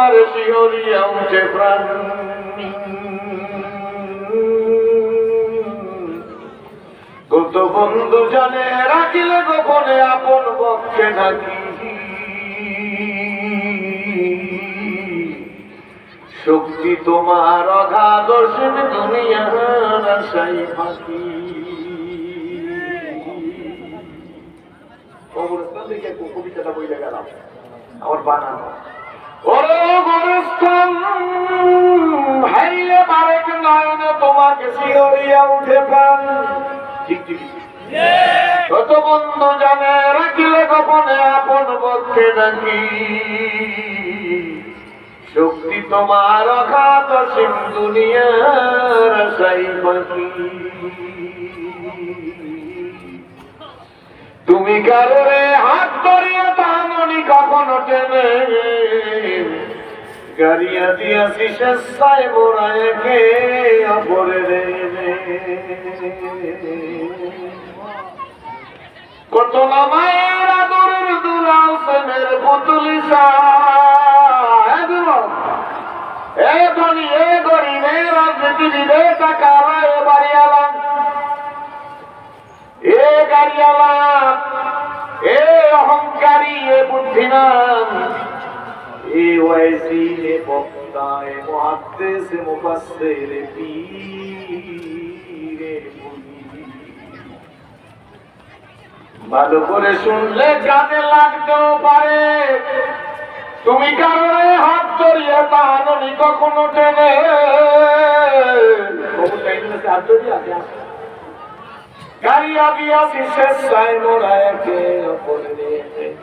আমার শিহরিয়া উঠে প্রাণ। কত বন্ধু জানে রাখিলে গোপনে আপন পক্ষে নাকি, শক্তি তোমার অগাধ অসীম দুনিয়ার আশাই ফাঁকি। কবরস্থান থেকে কবিতাটা বইলে গেলাম আমার বানানো। ওরে গোরস্থান হাইলে বারেক নয়নে তোমাকে শিহরিয়া উঠে প্রাণ। ঠিক ঠিক কত বন্ধু জানে রাখিলে গোপনে আপন পক্ষে নাকি, শক্তি তোমার অগাধ অসীম দুনিয়ার আশাই ফাঁকি। তুমি কারোরে হাত ধরিয়া টাননি কখনো টেনে, গাড়িয়া দিয়াছি স্বেচ্ছায় মোরা একে অপরের। কত মায়ের আদরের দুলাল সেনের পুতুলি এ ধনী এ গরিব এ রাজনীতিবিদ এ টাকাওয়ালা এ বাড়িওয়ালা এ গাড়িওয়ালা এ অহংকারী এ বুদ্ধিমান এ ওয়াইজি এ বক্তা এ মুহাদ্দিস এ মুফাসসির এ পীর এ মুরিদ। ভালো করে শুনলে কানে লাগতেও পারে, তুমি কারণে হাত ধরিয়ে টাননি কখনো টেনে। গাড়িয়া দিয়াছি স্বেচ্ছায় মোরা একে অপরের।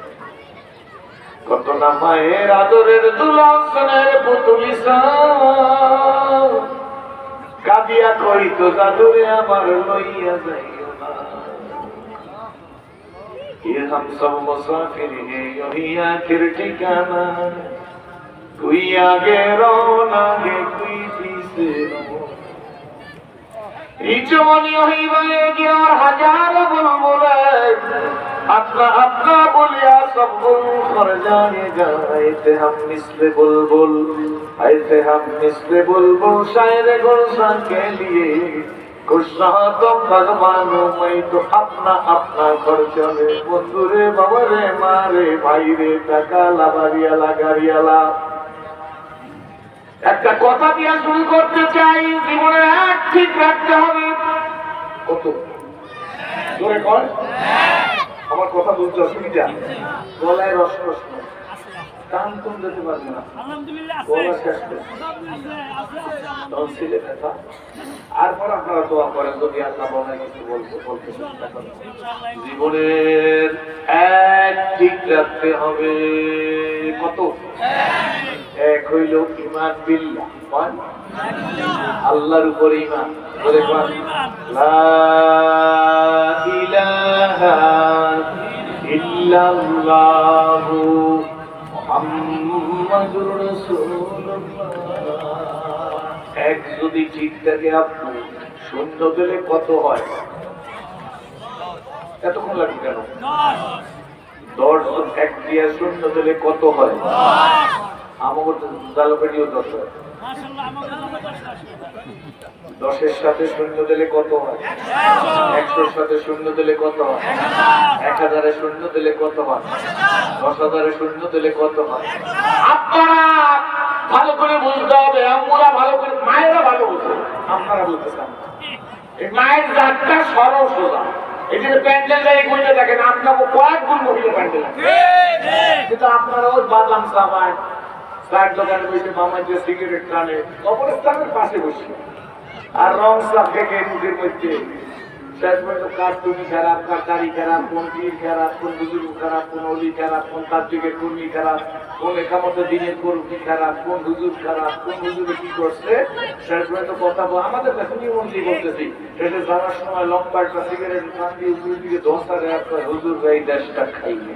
কত না মায়ের আদরের দুলাল সেনের পুতুলি কাঁদিয়া কইত জাদুরে আমার লইয়া যাইও না। ये हम सब मुसाफिर हैं यही आखिर ठिकाना, कोई आगे रोना है कोई पीछे रो। जवानी ही बहेगी और हजार बुलबुले, अपना अपना बोलिया सब गुल कर जाएगा। ऐसे हम मिसले बुलबुल ऐसे हम मिसले बुलबुल शायर गुलशन के लिए खुश रहा तो भगवानो मैं तो अपना अपना घर चले। बंधुरे बाबरे मारे भाई रे टाकाला बाড়িওয়ালা গাড়িওয়ালা। একটা কথা দিয়ে শুরু করতে চাই, জীবনে এক ঠিক রাখতে হবে। কত জোরে কর, আমার কথা বলতে অসুবিধা, গলায় রস রস কান কম যেতে পারবে না, গলা শেষ টনসিলে ব্যথা। তারপর আপনারা দোয়া করেন যদি আল্লাহ বলে কিছু বলতে চেষ্টা করেন। জীবনের এক ঠিক রাখতে হবে। কত এক হইল ঈমান বিল্লাহ, আল্লাহর উপর ঈমান। বলে লা ইলাহা ইল্লাল্লাহু মুহাম্মাদুর রাসূলুল্লাহ। এক যদি ঠিক থাকে আপনি শূন্য দিলে কত হয়? এতক্ষণ লাগবে কেন? 10 এক দিয়ে শূন্য দিলে কত হয়? আমাদের জালপেটিও 10 হয়। 10-এর সাথে শূন্য দিলে কত হয়? 100-এর সাথে শূন্য দিলে কত হয়? 1000-এ শূন্য দিলে কত হয়? 10,000-এ শূন্য দিলে কত হয়? আপনারা ভালো করে বুঝতে হবে, আমরা ভালো করে, মায়েরা ভালো বুঝবে, আপনারা বুঝতেছেন এই মায়ের জাতটা সরল সোজা। এই যে প্যান্ডেল যায় কইতে দেখেন আপনাকে কয়েক গুণ মহিলা প্যান্ডেল আছে, কিন্তু আপনারা ওই বাদাম চাবায় চায়ের দোকানে বসে মামাইতে সিগারেট টানে কবরস্থানের পাশে বসে আর রং সাপ থেকে মুখের মধ্যে শেষ পর্যন্ত কার্টুনি খারাপ, কাটারি খারাপ, কোন পীর খারাপ, কোন বুজুর্গ খারাপ, কোন অলি খারাপ, কোন তাবলিগের কর্মী খারাপ, কোন একামত দিনের কর্মী খারাপ, কোন হুজুর খারাপ, কোন হুজুরে কি করছে শেষ পর্যন্ত কথা বল। আমাদের এখনই মন্ত্রী বলতেছি শেষে যাওয়ার সময় লম্বা একটা সিগারেট টান দিয়ে উপরের দিকে ধসা রেয়ার করে হুজুর এই দেশটা খাইবে।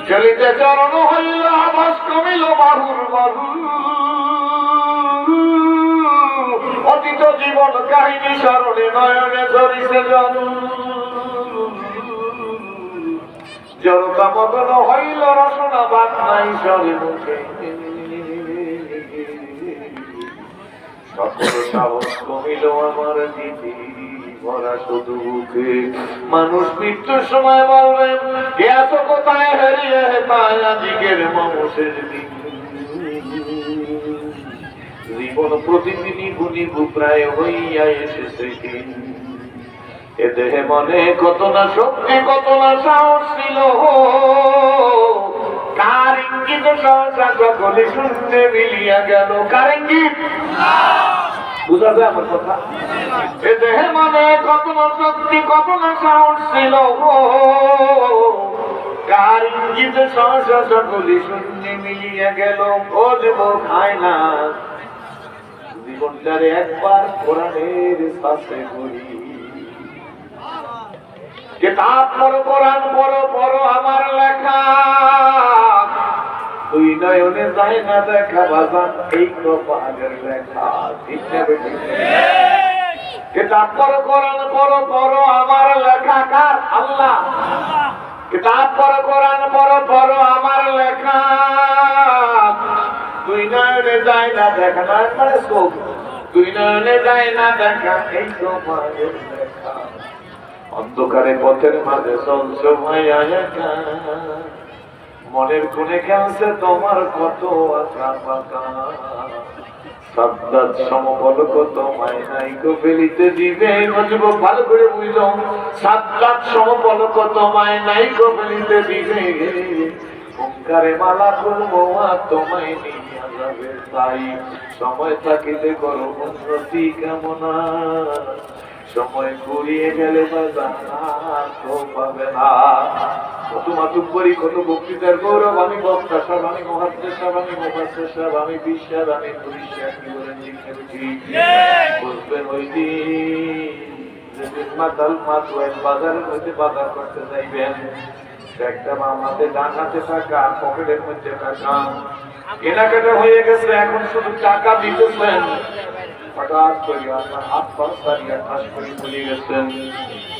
চলিতে চরণ হইল আবাস কমিল বাহুর বাহু, অতীত জীবন কাহিনী স্মরণে নয়নে ঝরিছে জন। জড়তা মতন হইল রসনা বাদ নাই সরে মুখে, সকল সাহস কমিল আমার দিদি ভরা শুধু বুকে। মানুষ মৃত্যুর সময় বলবেন এত কোথায় হারিয়ে তাই আজকের মানুষের দিন। জীবন প্রতিদিনই গুনিব প্রায় হইয়া এসেছে দিন। এ দেহে মনে কত না শক্তি কত না সাহস ছিল, কার ইঙ্গিত সহসা সকলে শুনতে মিলিয়া গেল। কার ইঙ্গিত বুঝা যায় আমার কথা? এ দেহে মনে কত না শক্তি কত না সাহস ছিল, কার ইঙ্গিত সহসা সকলে শুনতে মিলিয়া গেল। ও দেব খায় না জীবনটারে একবার কোরআনের শাসে করি। কিতাব পড়ো কোরআন পড়ো পড়ো আমার লেখা, দুই নয়নে যায় না দেখা বাজান এই কপালের লেখা। ঠিক না বেঠিক? কিতাব পড়ো কোরআন পড়ো পড়ো আমার লেখা। কার? আল্লাহ। কিতাব পড়ো কোরআন পড়ো পড়ো আমার লেখা, দুই নয়নে যায় না দেখা। না মানে চোখ, দুই নয়নে যায় না দেখা এই কপালের লেখা। অন্ধকারে পথের মাঝে চলছো ভাইয়া একা, মনের কোণে খেলছে তোমার কত আশা পাকা। সাদ্দাত সমপলক তোমায় নাইকো ফেলিতে দিবে। যুবক ভালো করে বুঝলো, সাদ্দাত সমপলক তোমায় নাইকো ফেলিতে দিবে। ওঙ্কারে মালা করবো আর তোমায় নিয়ে যাবে তাই। সময় থাকিতে করো উন্নতি কামনা, সময় ঘুরিয়ে গেলে পাবে না। কত মাতুব্বরি কত বক্তৃতার গৌরব। আমি বক্তা সাহেব, আমি মহাদ্দেশ সাহেব, আমি মুফাসসির সাহেব, আমি বিশ্বাস, আমি পরিষ্কার কি বলেন বুঝবেন ওই দিন যেদিন মাতাল মাতুয়ের বাজারের মধ্যে বাজার করতে যাইবেন। একটা মামাতে ডান হাতে টাকা, পকেটের মধ্যে টাকা, কেনাকাটা হয়ে গেছে, এখন শুধু টাকা দিতেছেন। হঠাৎ করে আপনার হাত পা সারিয়া ঠাস করে ভুলে গেছেন।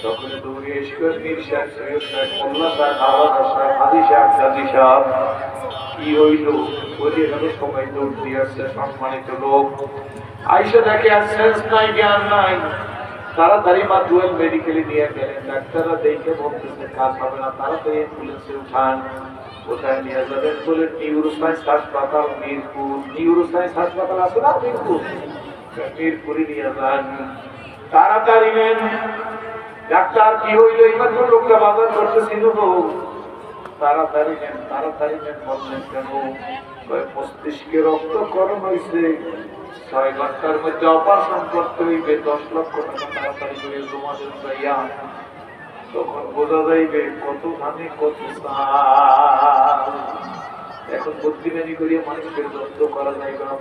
তখন দৌড়ে এসে নির্শ্বাস মোল্লা সাহেব, আওয়াজ সাহেব, হাজি সাহেব, গাজী সাহেব কি হইল বলিয়ে গেল। সবাই দৌড় দিয়ে আসছে, সম্মানিত লোক আইসা দেখে আর সেন্স নাই, জ্ঞান নাই। তাড়াতাড়ি মাতুয়েল মেডিকেলে নিয়ে গেলেন। ডাক্তাররা দেখে বলতেছে কাজ হবে না, তাড়াতাড়ি অ্যাম্বুলেন্সে উঠান। কোথায় নিয়ে যাবেন বলে নিউরোসায়েন্স হাসপাতাল মিরপুর। নিউরোসায়েন্স হাসপাতাল আছে না মিরপুর, মিরপুরে নিয়ে যান। তাড়াতাড়ি নেন। ডাক্তার কি হইল? এইমাত্র লোকটা বাজার করতেছিল। তাড়াতাড়ি নেন তাড়াতাড়ি নেন বললেন কেন? মস্তিষ্কে রক্তকরণ হয়েছে, 6 ঘন্টার মধ্যে অপারেশন করতে হইবে, 10 লক্ষ টাকা তাড়াতাড়ি করে জমা দেন ভাইয়া। তখন বোঝা যাইবে কত ধানে কত চাল। এখন বুদ্ধিমানি করিয়া মানুষকে যত্ন করা যাইবে না।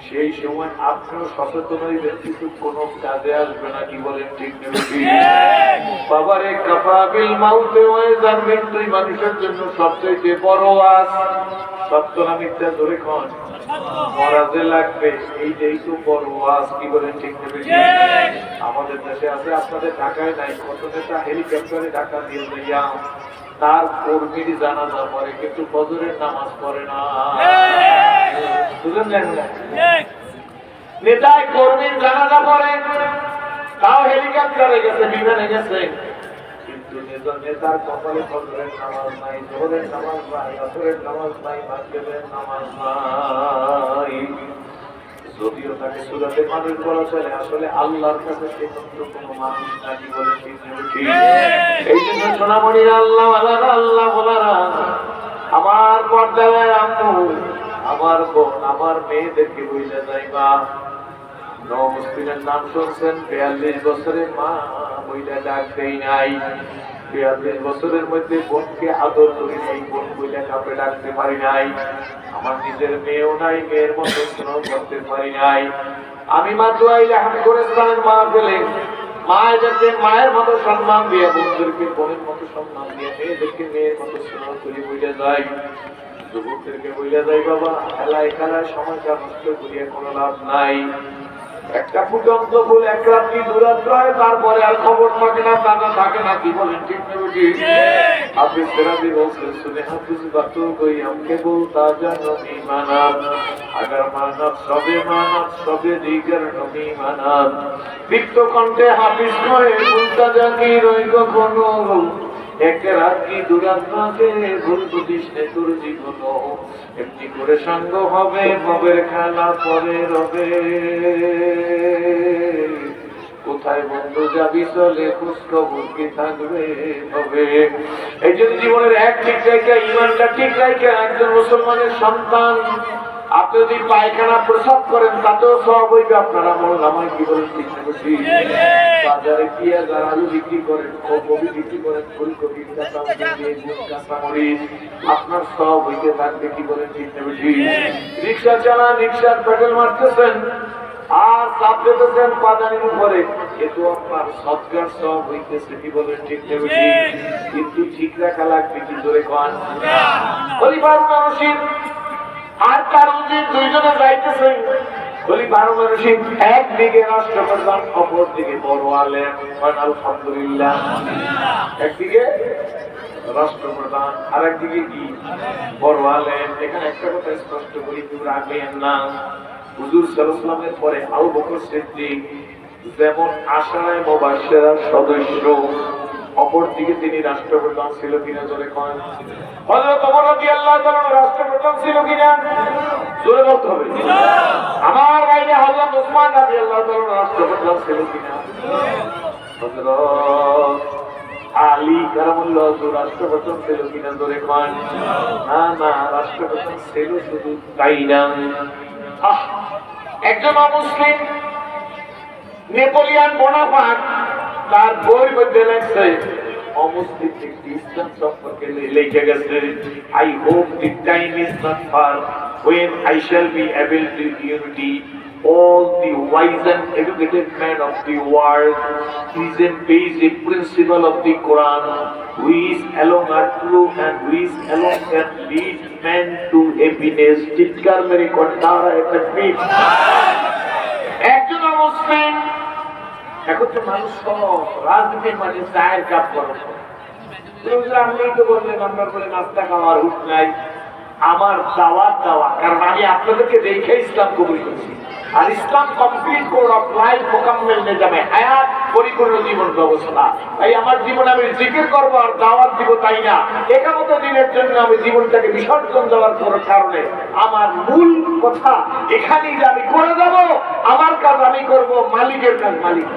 সেই সময় আপনিও সচেতন হইবেন, কিন্তু কোন কাজে আসবে না। কি বলেন ঠিক নেই? বাবারে কাফাবিল মাউতে হয়ে জানবেন তুই মানুষের জন্য সবচেয়ে বড় আস। সত্য না মিথ্যা ধরে খন মরা যে লাগবে, এইটাই তো বড় আস। কি বলেন ঠিক নেই? আমাদের দেশে আছে, আপনাদের ঢাকায় নাই। কত নেতা হেলিকপ্টারে ঢাকা দিয়ে যাইয়া তার কর্মীর জানাজা পড়ে, কিন্তু ফজরের নামাজ পড়ে না। বুঝলেন না? নেতায় কর্মীর জানাজা পড়ে, তাও হেলিকপ্টারে গেছে, বিমানে গেছে, কিন্তু নেতার কপালে ফজরের নামাজ নাই, জোহরের নামাজ নাই, আসরের নামাজ নাই, মাগরিবের নামাজ নাই। যদিও তাকে সুরাতে মানুষ বলা চলে, আসলে আল্লাহর কাছে সে কোনো মানুষ নাকি বলে ঠিক নেই। এই জন্য সোনামণিরা, আল্লাহ আল্লাহ বলারা, আমার পর্দায় আম্মু, আমার বোন, আমার মেয়েদেরকে বুঝে যাইবা। নমস্তিনের নাম শুনছেন, 42 বছরের মা বইটা ডাক দেই নাই। 42 বছরের মধ্যে বোনকে আদর করি নাই, বোন বইটা কাপে ডাকতে পারি নাই। আমার নিজের মেয়েও নাই, মেয়ের মতো স্নেহ করতে পারি নাই। আমি মাতুয়াইলে হাত করে স্থানের মা ফেলে মায়েদেরকে মায়ের মতো সম্মান দিয়ে, বোনদেরকে বোনের মতো সম্মান দিয়ে, মেয়েদেরকে মেয়ের মতো স্নেহ করে বইলে যাই। যুবকদেরকে বইলে যাই, বাবা খেলায় খেলায় সময়টা নষ্ট করিয়া কোনো লাভ নাই। একটা ফুটন্ত ফুল এক রাত্রি দুরাত্র হয়, তারপরে আর খবর থাকে না, দাদা থাকে না। কি বলেন ঠিক না বুঝি? হাফিজ সেরাবি বলছেন, শুনে হাফিজ বাতু গই আমকে বলতা জানো ইমানাত, আগার মানাত সবে দিগার নবী মানাত। তিক্ত কণ্ঠে হাফিজ কয়ে বলতা জাকি রই কখনো, এক রাত্রি দুরাত্রাতে ভুল বুঝিস নে তোর জীবন। এমনি করে সঙ্গ হবে ভবের খেলা পরে রবে, কোথায় বন্ধু যাবি চলে খোঁজ খবর কি থাকবে হবে। এই জন্য জীবনের এক ঠিক জায়গা ইমানটা ঠিক জায়গা। একজন মুসলমানের সন্তান আপনি যদি পায়খানা প্রসাব করেন তাতেও সব হইবে। আপনারা বলেন আমায় কি বলেন ঠিক না বুঝি? বাজারে পেঁয়াজ আর আলু বিক্রি করেন, কবি বিক্রি করেন, ফুলকপি, কাঁচামরিচ, আপনার সব হইতে থাকবে। কি বলেন ঠিক না বুঝি? রিক্সা চালান, রিক্সার পেট্রোল মারতেছেন আর চাপ পেতেছেন পাদানির উপরে, কিন্তু আপনার সৎকার সব হইতেছে। কি বলেন ঠিক না বুঝি? কিন্তু ঠিক রাখা লাগবে। কি ধরে খান পরিবার মানুষের আর কারণ যে দুইজনে যাইতেছে, একদিকে রাষ্ট্রপ্রধান, অপর দিকে বড় আলেম। আলহামদুলিল্লাহ, একদিকে রাষ্ট্রপ্রধান আর একদিকে কি বড় আলেম। এখানে একটা কথা স্পষ্ট করি, কেউ রাখবেন না। হুজুর সাল্লাল্লাহু আলাইহি ওয়াসাল্লামের পরে আবু বকর সিদ্দিক যেমন আশারায়ে মুবাশশিরার সদস্য, অপর দিকে তিনি রাষ্ট্রপ্রধান ছিল কিনা জোরে কন? হযরত ওমর রাদিয়াল্লাহু তাআলা রাষ্ট্রপ্রধান ছিল কিনা জোরে বলতে হবে। আমার ভাইরা হযরত ওসমান রাদিয়াল্লাহু তাআলা রাষ্ট্রপ্রধান ছিল কিনা? হযরত আলী কারামুল্লাহ রাষ্ট্রপ্রধান ছিল কিনা জোরে কন? না না, রাষ্ট্রপ্রধান ছিল শুধু তাই না। একজন মুসলিম নেপোলিয়ন বোনাপার্ট তার বই মধ্যে লেখছে, অমুসলিম একটি ইসলাম সম্পর্কে লিখে গেছে, I hope the time is not far when I shall be able to unity all the wise and educated men of the world, present basic principle of the Quran, which alone are true and which alone can lead men to happiness. চিৎকার মেরে কন্টারা একত্রিত একজন মুসলিম। এখন তো মানুষ সব রাজনীতির মাঝে চায়ের কাপ করে, আপনি তো বললেন আপনার বলে নাস্তা খাওয়ার হুট নাই। আমার দাওয়াত দেওয়া, কারণ আমি আপনাদেরকে দেখে ইসলাম কবুল করছি। আর Islam complete code of life মোকাম্মেল নিজামে হায়াত, পরিপূর্ণ জীবন ব্যবস্থা। তাই আমার জীবনে আমি জিকির করবো আর দাওয়াত দিব তাই না, একামত দিনের জন্য আমি জীবনটাকে বিসর্জন দেওয়ার কারণে আমার মূল কথা এখানেই যে আমি করে যাব, আমার কাজ আমি করব, মালিকের কাজ মালিক।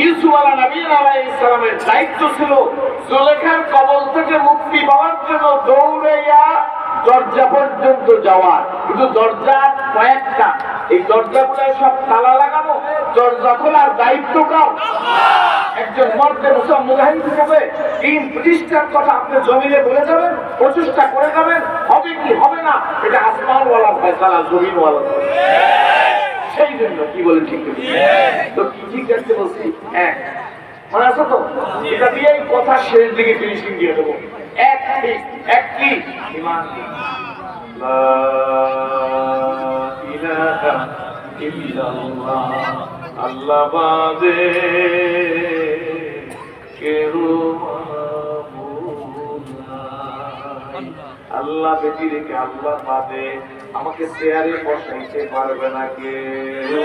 ইউসুফ আলাইহিস সালামের দায়িত্ব ছিল জুলেখার কবল থেকে মুক্তি পাওয়ার জন্য দৌড়াইয়া দরজা পর্যন্ত যাওয়া, কিন্তু দরজা কয়েকটা, এই দরজাগুলো সব তালা লাগানো, দরজা খোলার দায়িত্ব কার? একজন মর্দে মুজাহিদ হিসেবে দিন প্রতিষ্ঠার কথা আপনি জমিনে বলে যাবেন, প্রচেষ্টা করে যাবেন, হবে কি হবে না এটা আসমানওয়ালা ফয়সালা, জমিনওয়ালা। সেই জন্য কি বলেন ঠিক তো কি ঠিক রাখতে বলছি, হ্যাঁ মনে আছে তো? এটা দিয়ে কথা শেষ দিকে ফিনিশিং দিয়ে দেবো। একটি ইমান, লা ইলাহা ইল্লাল্লাহ, আল্লাহ বাদে কেউ মাবুদ নাই। আল্লাহ বেটি রেখে আল্লাহ বাদে আমাকে চেয়ারে বসাইতে পারবে না কেউ,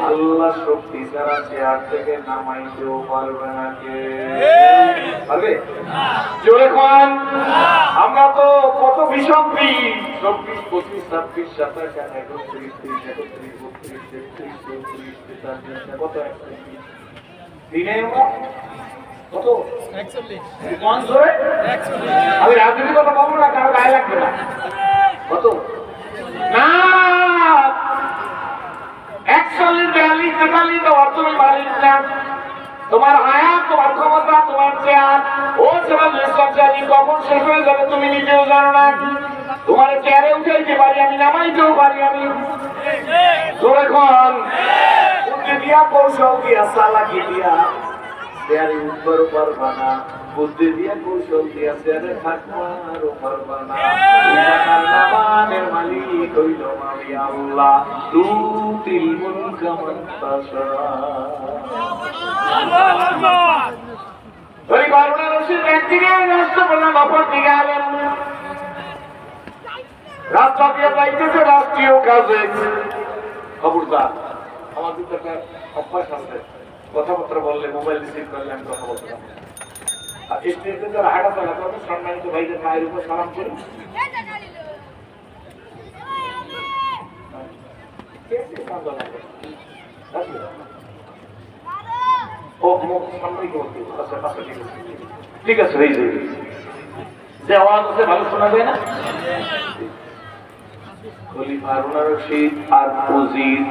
আল্লাহ শক্তি ছাড়া চেয়ার থেকে নামাইতেও পারবে না কেউ। পারবে? জোরে খান। আমরা তো কত ভীষণ 24, 25, 26, 27, 28, 29, 30, 31, 32, 33, 34, কত দিনে কত? 41। আমি রাজনীতির কথা বলবো না, কারো গায়ে লাগবে না। কত না 41, 42, 43 তো অর্থনৈতিক মালিক না। তোমার হায়াত, তোমার ক্ষমতা, তোমার চেয়ার, ও সেবার জানি কখন শেষ হয়ে যাবে তুমি নিজেও জানো না। তোমার চেয়ারে উঠাইতে পারি আমি, নামাইতেও পারি আমি। এখন দিয়া কৌশল দিয়া চালাকি দিয়া চেয়ারে উঠবার পারবা না। বুদ্ধি দিয়া কৌশল দিয়া চেয়ারে থাকবো আর পারবা না। টাকার নামানের মালিক হইল আমি আল্লাহ। তুতিল মুলকা মান তাশা। ওই হারুন রশিদ একদিকে রাস্তা বললাম, অপর দিকে আলেন। রাস্তা দিয়ে যাইতেছে রাষ্ট্রীয় কাজে। খবরদার, আমার দুটো একটা অভ্যাস আছে, কথাবার্তা বললে মোবাইল রিসিভ করলে আমি কথা বলতে পারি। আর স্টেজে যারা হাঁটা চলা করবে সম্মানিত ভাইদের মায়ের উপর সালাম করি। ঠিক আছে, হয়ে যাবে। যে আওয়াজ আছে ভালো শোনা যায় না? খলিফা হারুন রশিদ আর উজির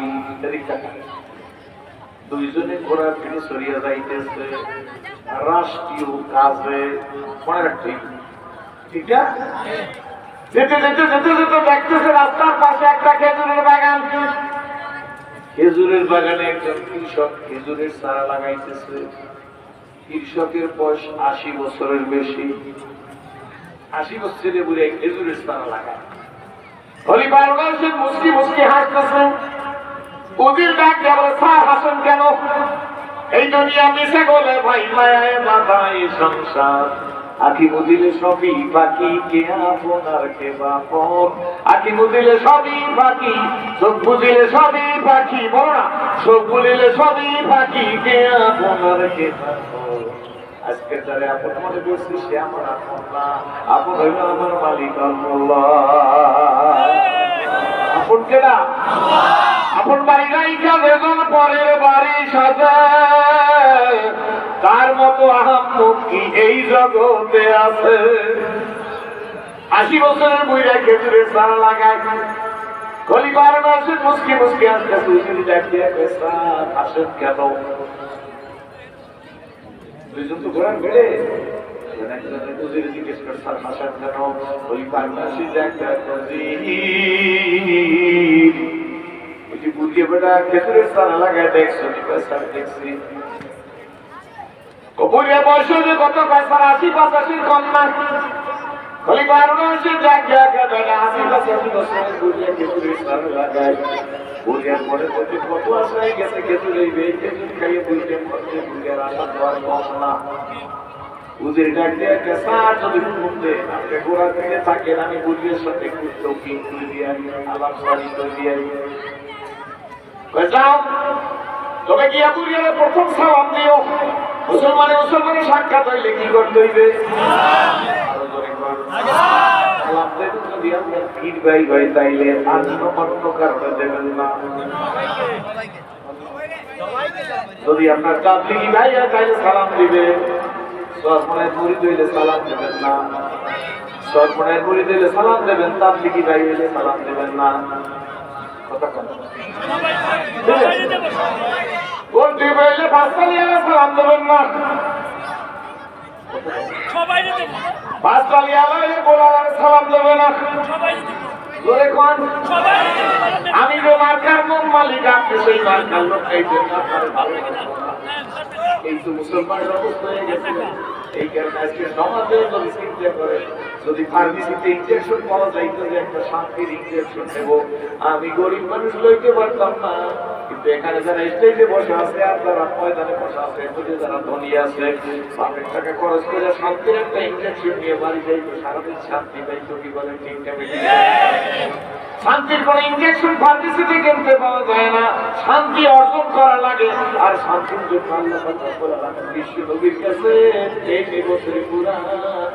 দুইজনে ঘোড়ার থেকে সরিয়া যাইতেছে রাষ্ট্রীয় কাজে। মনে রাখছি, ঠিক আছে? যেতে যেতে যেতে যেতে দেখতেছে রাস্তার পাশে একটা খেজুরের বাগান। খেজুরের বাগানে একজন কৃষক খেজুরের চারা লাগাইতেছে। কৃষকের বয়স 80 বছরের বেশি। 80 বছরের বুড়ে খেজুরের চারা লাগায়। খলিফা হারুন রশিদ মুস্কি মুস্কি হাসতেছে। উজির ডাক দিয়ে বলে, স্যার হাসেন কেন? এই দুনিয়া মিশে গেলে ভাই মায়ায় বাধায় সংসার। আখি বুঝিলে সবই বাকি, কে আপন আর কে বাপন। আখি বুঝিলে সবই বাকি, চোখ বুঝিলে সবই পাখি। বলো না, চোখ বুঝিলে সবই পাখি, কে আপন আর কে বাপন। আজকে যারা আপন মনে করছি সে আমার আপন না, আপন হইল আমার মালিক আল্লাহ। আপন কেনা আপন বাড়ি রাইখা বেজন পরের বাড়ি সাজায়। তার মতো আহাম্মক কি এই জগতে আছে? 80 বছরের বুইড়া খেজুরের চারা লাগায়। খলিফা হারুন রশিদ মুস্কি মুস্কি আসতে দুইজনই ডাকিয়ে স্যার হাসেন কেন? দুইজন তো ঘোড়ার বেড়ে জিজ্ঞেস করে স্যার হাসেন কেন? খলিফা হারুন রশিদ বুঝিয়ে বেটা খেজুরের চারা লাগায় দেখছো? স্যার দেখছি। বুড়িয়া বয়স কত স্যার? 80-85 কম না। খলিফা হারুন রশিদ বেটা 80-85 বছরের বুড়িয়া খেজুরের চারা লাগায়। বুড়িয়ার মনে মধ্যে কত আশায় গেছে খেজুর হইবে, খেজুর খাইয়ে বুঝতে মধ্যে বুড়িয়ার আশা তো আর কম না। উজির ডাক দিয়ে স্যার যদি ঘুমতে আপনি ঘোড়া থেকে থাকেন, আমি বুড়িয়ার সাথে একটু চৌকি করে দিয়ে আলাপ সারি করে দিয়ে যাও। তবে গিয়া বুড়িয়ারে প্রথম সালাম দিও। মুসলমানের সাক্ষাৎ হইলে কি করতে হইবে? আরো জোরে কর। সালাম দেবেন যদি আপনার ভিড় ভাই হয়, তাইলে অন্য কারণে দেবেন না। যদি আপনার তাবলীগী ভাই হয় তাইলে সালাম দিবে। সরমনের মুরিদ হইলে সালাম দেবেন না। সরমনের মুরিদ হইলে সালাম দেবেন, তাবলীগী ভাই হইলে সালাম দেবেন না। কথা কন। কোনটি বললে পাঁচতালিয়ালা সালাম দেবেন না। পাঁচতালিয়ালা গোলালার সালাম দেবে না। আমি যে মার্কার মন মালিক, আপনি সেই মার্কার লোক। এই জন্য আপনার ভালো এই তো মুসলমানের অবস্থা হয়ে গেছে। এই কারণে আজকে সমাজে যদি চিন্তা করে, যদি ফার্মেসিতে ইনজেকশন পাওয়া যাইতো যে একটা শান্তির ইনজেকশন নেব, আমি গরিব মানুষ লইতে পারতাম না। কিন্তু এখানে যারা স্টেজে বসে আছে আর যারা ময়দানে বসে আছে, এগুলি যারা ধনী আছে, অনেক টাকা খরচ করে শান্তির একটা ইনজেকশন নিয়ে বাড়ি যাইতো, সারাদিন শান্তি পাইতো। কি বলেন ঠিক না? শান্তির কোন ইনজেকশন ফার্মেসিতে কিনতে পাওয়া যায় না। শান্তি অর্জন করা লাগে, আর শান্তির জন্য আল্লাহ কথা বলা লাগে। বিশ্ব নবীর কাছে এই বছরে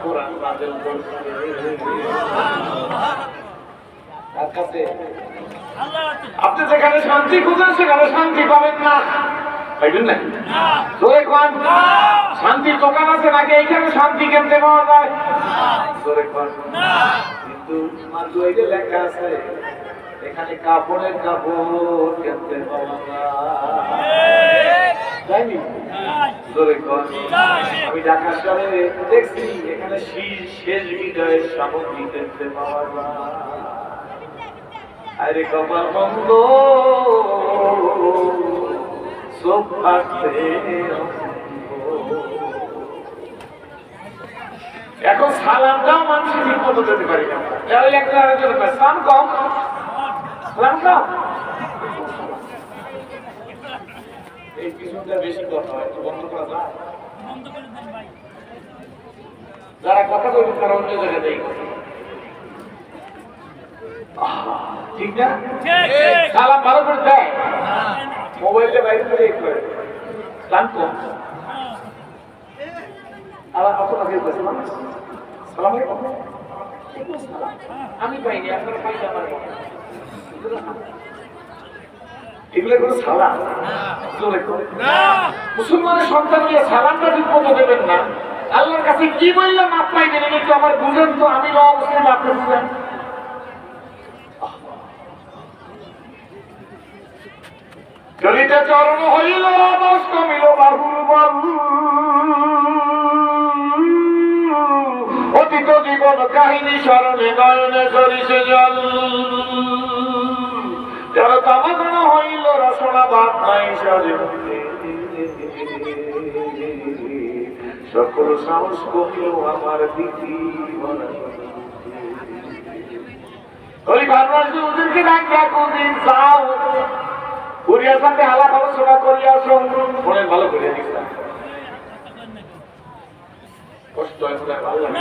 কোরআন নাযিল করছে। তার কাছে আপনি যেখানে শান্তি খুঁজেন সেখানে শান্তি পাবেন না। পাইবেন নাকি? জোরে কোন শান্তির দোকান আছে নাকি এইখানে শান্তি কিনতে পাওয়া যায়? জোরে কোন। কিন্তু মাদুয়াইতে লেখা আছে এখানে কাপড়ের কাপড় কিনতে পাওয়া যায়। জানি জোরে কোন। আমি ঢাকা শহরে দেখছি এখানে শেষ বিজয়ের সামগ্রী কিনতে পাওয়া যায়। আরে কপাল বন্ধ, চোখ থাকতে এখন সালামটাও মানুষের ঠিক মতো দিতে পারি না, একটা আরেকজন সালাম কম, সালাম কম, এই পিছনটা বেশি কথা হয়, বন্ধ করা যায়। যারা কথা বলবেন তারা অন্য জায়গায় দেয়, ঠিক না? সালাম ভালো করে দেয়, মোবাইলটা বাইরে করে সালাম কম। আমি পাইনি, আপনারা পাইনি আমার এগুলো কোনো সালাম? মুসলমানের সন্তান নিয়ে সালামটা ঠিক মতো দেবেন না, আল্লাহর কাছে কি বললে মাপ পাইবেন একটু আমার বুঝেন তো, আমি মুসলিম আপনি বুঝেন। চলিতে চরণ হইল দোষ কমিল বাহুল বাহু, অতীত জীবন কাহিনী স্মরণে নয়নে ঝরিছে জল, যেন তামাকনা হইল রসনা ভাব নাই সাজে, সকল সাহস কমিল আমার দিদি ওই ভাবনার ওদেরকে ডাকা কোনদিন যাও করিয়ার সাথে আলাপ আলোচনা করিয়া শোনেন, ভালো করিয়া দিচ্ছেন, কষ্ট হয় ভালো লাগে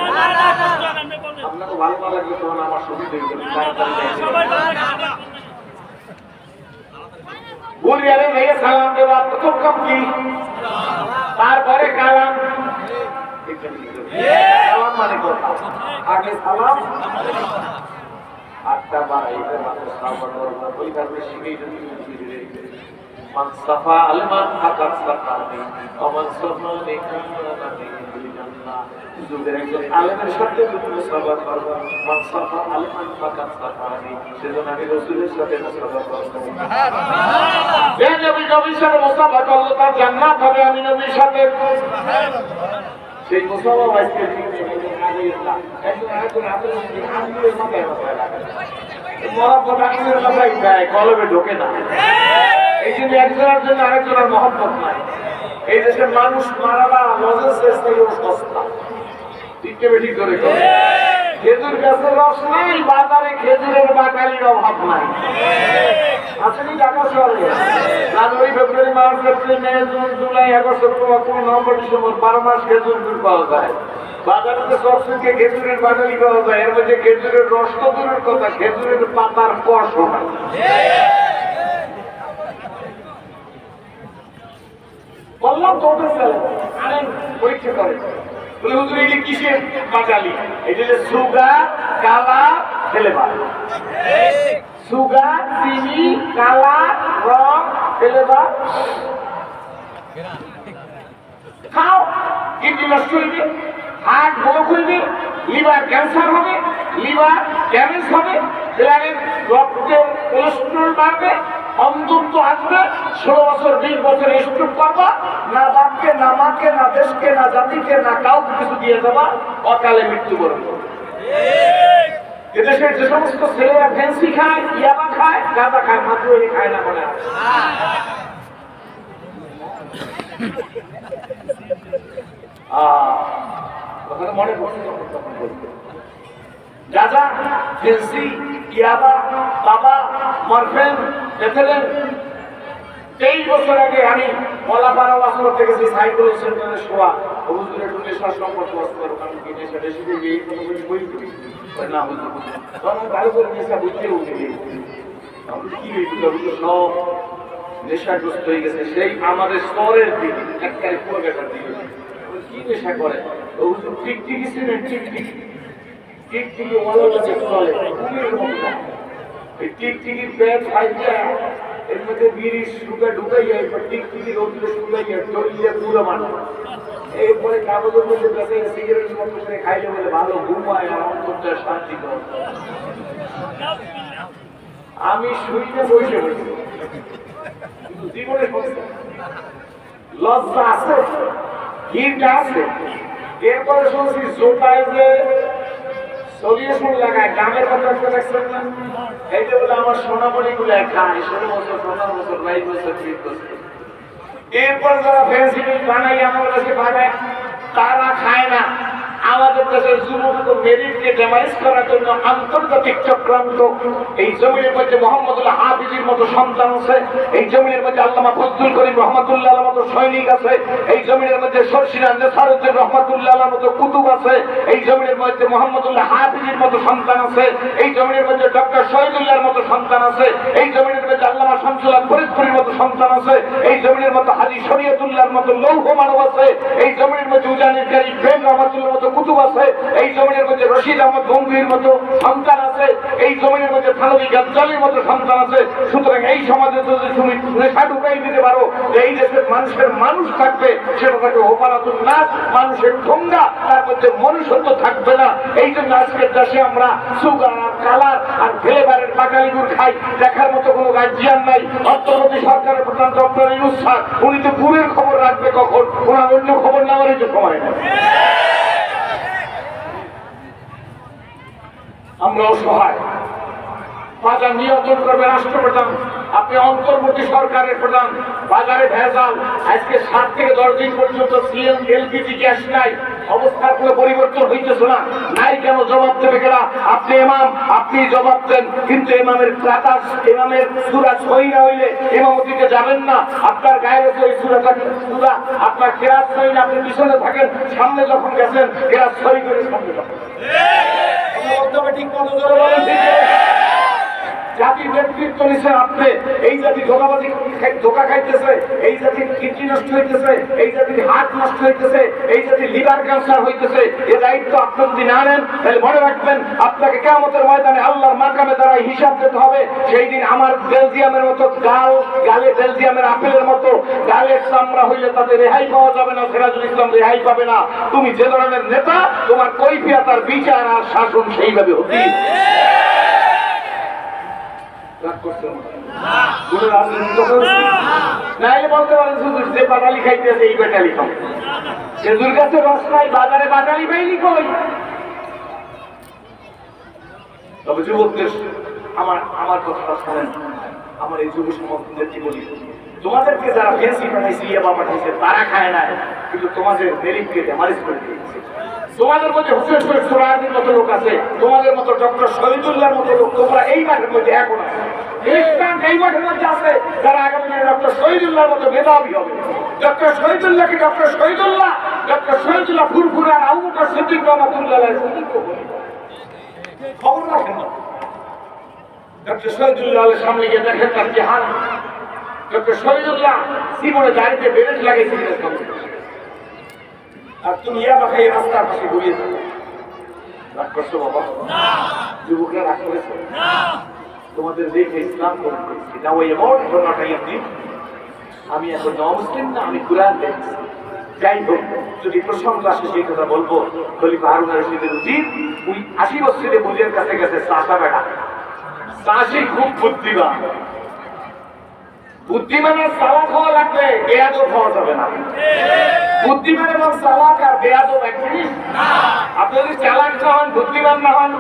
আপনাকে, ভালো না লাগবে তখন আমার সুবিধা বুড়িয়ারে মেয়ে সালাম দেওয়া প্রথম কাম কি, তারপরে কালাম, সালাম মানে কথা, আগে সালাম আটটা বা এইটা মাত্র সালাম ওই কারণে শিখেই যদি মান সাফা আলমান ফাকাত সাফানি ওমান সাফানি কানানি বিল্লাহ, যুগের একজন আলেমের সাথে তুমি মুসাফা করবে, মান সাফা আলমান ফাকাত সাফানি, সেজন্য আমি রাসূলের সাথে মুসাফা করব। সুবহানাল্লাহ, যে নবীর সাথে মুসাফা করলে তার জান্নাত হবে, আমি নবীর সাথে সেই মুসাফা বাইতে আগে না একজন আরেকজন আপনার আঙ্গুলের মাথায় মাথায় লাগে, মহব্বত আঙ্গুলের মাথায় যায়, কলবে ঢোকে না, এই জন্য একজনের জন্য আরেকজনের মহব্বত নাই। এই দেশের মানুষ মারাবা লজের শেষ থেকেও সস্তা, ঠিককে বেশি করে করে, খেজুর গাছের রস নাই, বাজারে খেজুরের বাটালির অভাব নাই, আসেনি ঢাকা শহরে January February March April May June July August September October November December 12 মাস খেজুর গুড় পাওয়া যায়, বাজারে সব থেকে খেজুরের বাটালি পাওয়া যায়, এর মধ্যে খেজুরের রস তো দূরের কথা, খেজুরের পাতার কষও নাই। বললাম তো ওদের আনেন পরীক্ষা করে, বলে হুজুর এটি কিসের বাটালি, এটা যে সুগার কালা ফেলেবার, সুগার চিনি কালা রং ফেলেবার, খাও কিডনি নষ্ট হইবে, হার্ট ব্লক হইবে, লিভার ক্যান্সার হবে, লিভার ড্যামেজ হবে, রক্তের কোলেস্ট্রল বাড়বে, অন্ধত্ব আসবে, 16 বছর 20 বছর স্ট্রোক করবা, না বাপকে না মাকে না দেশকে না জাতিকে না কাউকে কিছু দিয়ে যাবা, অকালে মৃত্যুবরণ করবে। এদেশের যে সমস্ত ছেলেরা ফ্যান্সি খায়, ইয়াবা খায়, গাঁজা খায়, মাত্র খায় না মনে হয়, মনে পড়ছে তখন বলতে গাঁজা, ফেন্সি, ইয়াবা, বাবা, মরফেন, মেথেলেন। 23 বছর আগে আমি মলাপাড়া ওয়াসর থেকে যে সাইকেল সেন্টারে শোয়া হুজুরের নেশার সম্পর্কে আমি কি নেশা বেশি দিয়ে এই কথা বই করি না হুজুর, তখন ভালো করে নেশা বুঝতে উঠে গিয়েছি, কি হয়েছিল সব নেশাগ্রস্ত হয়ে গেছে, সেই আমাদের স্তরের দিকে একটাই কুয়াকাটার দিকে কি নেশা করে হুজুর, টিকটিকি ছিলেন, টিকটিকি টিকটিকি ওয়ালা চলে কুমিরের মতো, এই টিকটিকির পেট ফাইটা এর মধ্যে বিড়ি সুতা ঢুকাইয়া টিকটিকি রোদ্রে শুকাইয়া চলিয়ে পুরো মানুষ, এরপরে কাগজের মধ্যে বেঁচে সিগারেটের মতো করে খাইলে বলে ভালো ঘুমায় আর অন্তরটা শান্তি করে। আমি শুইতে বসে বসে কিন্তু জীবনে লজ্জা আছে, ঘিরটা আছে, এরপরে শুনছি জোটায় যে সলিউশন লাগায়, গ্রামের কথা দেখছেন না, এই যে বলে আমার সোনামণি গুলো খায় 16 বছর 15 বছর 22 বছর 30 বছর, এরপর যারা ফেন্সিডিল বানাই আমার কাছে বানায় তারা খায় না, আমাদের দেশের যুবক মেরিটকে ড্যামাইজ করার জন্য আন্তর্জাতিক চক্রান্ত। এই জমিনের মধ্যে মোহাম্মদুল্লাহ হাফিজের মতো সন্তান আছে, এই জমিনের মধ্যে আল্লামা ফজলুল করিম রহমাতুল্লাহ মতো সৈনিক আছে, এই জমিনের মধ্যে শর্ষিনা নেসারউদ্দিন রহমাতুল্লাহ মতো কুতুব আছে, এই জমিনের মধ্যে মোহাম্মদুল্লাহ হাফিজের মতো সন্তান আছে, এই জমিনের মধ্যে ডক্টর শহীদুল্লাহর মতো সন্তান আছে, এই জমিনের মধ্যে আল্লামা শামসুল হক ফরিদপুরের মতো সন্তান আছে, এই জমিনের মতো হাজী শরীয়তুল্লাহর মতো লৌহ মানব আছে, এই জমিনের মধ্যে উজানির কারি প্রেম রহমাতুল্লাহর মতো কুতুব আছে, এই জমিনের মধ্যে রশিদ আহমদ গঙ্গির মতো সন্তান আছে, এই জমিনের মধ্যে থানভী গাজ্জালির মতো সন্তান আছে। সুতরাং এই সমাজে যদি তুমি নেশা ঢুকাই দিতে পারো যে এই দেশের মানুষের মানুষ থাকবে, সেটা থাকে হোপালাতুল নাস, মানুষের ঠোঙ্গা, তার মধ্যে মনুষ্যত্ব থাকবে না। এই জন্য আজকের দেশে আমরা সুগার আর কালার আর ফ্লেভারের বাঙালি গুড় খাই, দেখার মতো কোনো গার্জিয়ান নাই। অর্থনৈতিক সরকারের প্রধান ডক্টর ইউনূস স্যার, উনি তো গুড়ের খবর রাখবে কখন, ওনার অন্য খবর নেওয়ারই তো সময় নেই। আমরা অসহায়, বাজার নিয়ন্ত্রণ করবে রাষ্ট্রপ্রধান, আপনি অন্তর্বর্তী সরকারের প্রধান। বাজারে ভেজাল, আজকে 7 থেকে 10 দিন পর্যন্ত সিএন এলপিজি গ্যাস নাই, অবস্থার কোনো পরিবর্তন হইতেছে না। নাই কেন জবাব দেবে কেনা? আপনি ইমাম, আপনি জবাব দেন, কিন্তু ইমামের ক্রাতাস, ইমামের সূরা সহি না হইলে ইমামতিতে যাবেন না। আপনার গায়ের ওই সূরাটা সূরা আপনার কেরাত সহি না, আপনি পিছনে থাকেন, সামনে যখন গেছেন কেরাত সহি করে সামনে যাবেন। ঠিক মতো জোরে বলেন, ঠিক জাতির নেতৃত্ব নিচ্ছেন আপনি। এই জাতি ধোকাবাজি ধোকা খাইতেছে, এই জাতির কিডনি নষ্ট হইতেছে, এই জাতির হার্ট নষ্ট হইতেছে, এই জাতির লিভার ক্যান্সার হইতেছে। এই দায়িত্ব আপনি যদি না নেন তাহলে মনে রাখবেন আপনাকে কিয়ামতের ময়দানে আল্লাহর মাকামে দাঁড়ায় হিসাব দিতে হবে। সেই দিন আমার বেলজিয়ামের মতো গালে বেলজিয়ামের আপেলের মতো গালের চামড়া হইলে তাদের রেহাই পাওয়া যাবে না, সিরাজুল ইসলাম রেহাই পাবে না। তুমি যে ধরনের নেতা, তোমার কৈফিয়ত আর বিচার আর শাসন সেইভাবে হতে বলতে পারেন যে বাটালি খাইতেছে এই বাটালি খাবে, খেজুর গাছে রস নাই, বাজারে বাটালি পাইনি কই। তবে যুবকদের আমার কথাটা শোনেন, আমার এই যুব সমাজকে বলি, তোমাদেরকে যারা ফেন্সি পাঠাইছে, ইয়া বাবা পাঠাইছে, তারা খায় না, কিন্তু তোমাদের মেরিটকে ড্যামারেজ করে দিয়েছে। তোমাদের মধ্যে হুসেন শরীফ সোহরাওয়ার্দীর মতো লোক আছে, তোমাদের মতো ডক্টর শহীদুল্লাহর মতো লোক, তোমরা এই মাঠের মধ্যে এখন আছে। ইসলাম এই মাঠের মধ্যে আছে যারা আগামী দিনে ডক্টর শহীদুল্লাহর মতো মেধাবী হবে। ডক্টর শহীদুল্লাহকে ডক্টর শহীদুল্লাহ ফুরফুরা আবু বকর সিদ্দিক রহমাতুল্লাহ খবর রাখেন না। ডক্টর শহীদুল্লাহের সামনে গিয়ে দেখেন তার চেহারা। ডক্টর শহীদুল্লাহ জীবনে দাঁড়িয়ে বেরেট লাগাইছে আর তুমি ইয়াবা খাই রাস্তার পাশে ঘুরিয়ে থাকো। রাগ করছো বাবা? যুবকরা রাগ করেছো? তোমাদের দেখে ইসলাম গ্রহণ করেছি না, ওই এমন ঘটনাটাই আপনি। আমি এখন নমুসলিম না, আমি কুরআন দেখছি। যাই হোক, যদি প্রসঙ্গ আসে সেই কথা বলবো। খলিফা হারুন রশিদের উজির 80 বছরে বুঝের কাছে গেছে চাষা বেড়া। চাষি খুব বুদ্ধিমান, বুদ্ধিমানের চালাক হওয়া লাগবে, বেয়াদব হওয়া যাবে না। বুদ্ধিমান এবং চালাক আর বেয়াদব এক জিনিস। আপনি যদি চালাক না হন, বুদ্ধিমান না হন,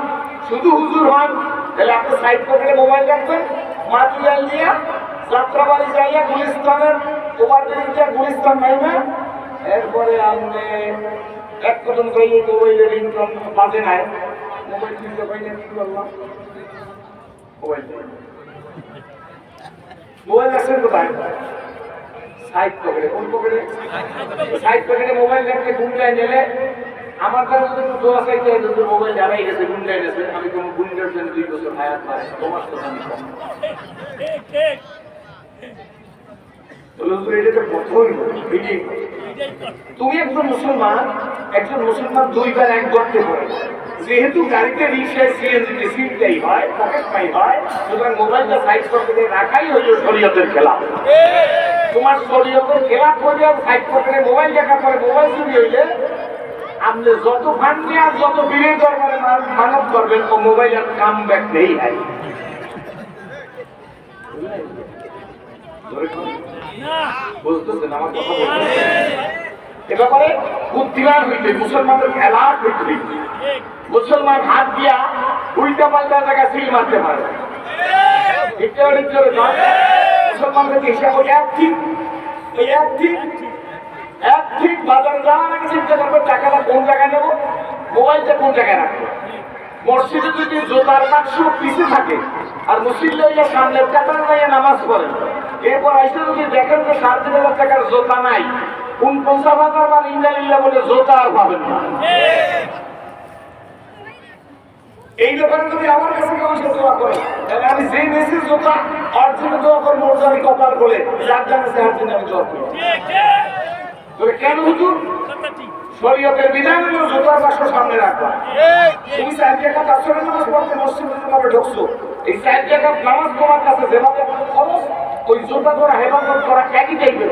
শুধু হুজুর হন, তাহলে আপনি সাইড পকেটে মোবাইল রাখবেন, মাতুয়াল নিয়ে যাত্রাবাড়ি যাইয়া গুলিস্তানের ওভারব্রিজে গুলিস্তান নাইবে, এরপরে আপনি এক কদম কইলে মোবাইলের রিংটোন বাজে নাই, মোবাইল কিনতে পাইলে কি করলাম? মোবাইল রাখছেন কোথায়? সাইড পকেটে। কোন পকেটে? সাইড পকেটে মোবাইল রাখতে গুন্ডায় নিলে আমার কাছে যদি দোয়া চাইতে হয়, যদি মোবাইল হারাই গেছে, গুন্ডায় গেছে, আমি কোনো গুন্ডার জন্য 2 বছর হায়াত পাই, তোমার কথা আমি কম। তুমি একজন মুসলমান 2 বার 1 গর্তে পড়ে, যেহেতু গাড়িতে রিক্সায় সিএনজিতে সিটটাই হয়, পকেট পাই হয়, সুতরাং মোবাইলটা সাইড পকেটে রাখাই হইল শরীয়তের খেলাফ। তোমার শরীয়তের খেলাফ হইলে সাইড পকেটে মোবাইল রাখার পরে মোবাইল চুরি হইলে আপনি যত ফান্ড নিয়ে যত বিলের দরবারে মানব করবেন, ও মোবাইল আর কাম ব্যাক নেই। বুঝতেছেন আমার কথা? বলতে এ ব্যাপারে বুদ্ধিমান হইতে, মুসলমানদের খেলা হইতে, মুসলমান হাত দিয়া উল্টা পাল্টা জায়গা সিল মারতে পারে। মুসলমানদেরকে হিসাব এক ঠিক বাজার যাওয়ার আগে চিন্তা করবে টাকাটা কোন জায়গায় নেবো, মোবাইলটা কোন জায়গায় রাখবে? মসজিদে যদি জোতার বাক্স পিছিয়ে থাকে আর মুসলিম লইয়া সামনের কাতারে যাইয়া নামাজ পড়েন, এরপর আইসে যদি দেখেন যে 3,500 টাকার জোতা নাই, 49,000 বার ইন্দালিল্লাহ বলে জোতা আর পাবেন না। এই ব্যাপারে যদি আমার কাছে কেউ এসে দোয়া করে, তাহলে আমি যে মেসেজ জোতা অর্জনে দোয়া করবো, ওর আমি কপাল বলে যার জানাচ্ছে আর জন্য আমি দোয়া করি। তবে কেন হুজুর? শরীয়তের বিধান হলো জোতার বাক্স সামনে রাখবা। তুমি 4 রাকাত আসরের নামাজ পড়তে মসজিদে যেভাবে ঢুকছো, এই 4 রাকাত নামাজ তোমার কাছে যেভাবে খরচ, ওই জোতা ধরা হেফাজত করা একই টাইপের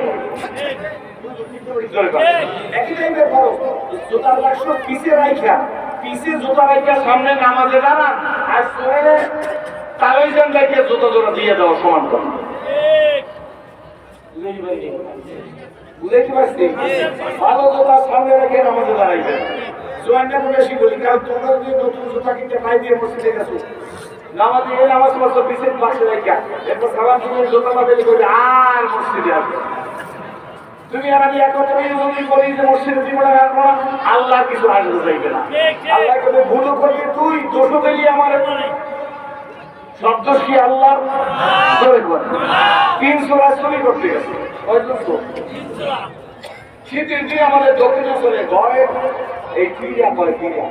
একই টাইপের খরচ। জোতার বাক্স পিছিয়ে রাখা, পিছিয়ে জোতা রাখা সামনে নামাজে দাঁড়ান, আর শরীরে তালইজান রেখে জুতো জোড়া দিয়ে দেওয়া সমান কথা। বুঝাইতে পারছি? ভালো জোতা সামনে রেখে নামাজে দাঁড়াইবে। জোয়ানটা বেশি বলি, কারণ তোমরা যদি নতুন জুতা কিনতে পাই দিয়ে মসজিদে গেছো, নামাজে নামাজ পড়ছো পিছের পাশে রেখা, এরপর সালাম তুমি জোতা বাদলি করবে আর মসজিদে আসবে। তুমি আর আমি একত্রে যদি বলি যে মসজিদে জীবনে রাখবো না, আল্লাহ কিছু আসবে চাইবে না। আল্লাহ কিন্তু ভুলও করবি তুই, দোষও দিলি আমার। শব্দ কি আল্লাহ? 3 সূরা শুরু করতে গেছে। শীতের দিন আমাদের দক্ষিণ অঞ্চলে ঘরে এই ক্রিয়া করে, ক্রিয়া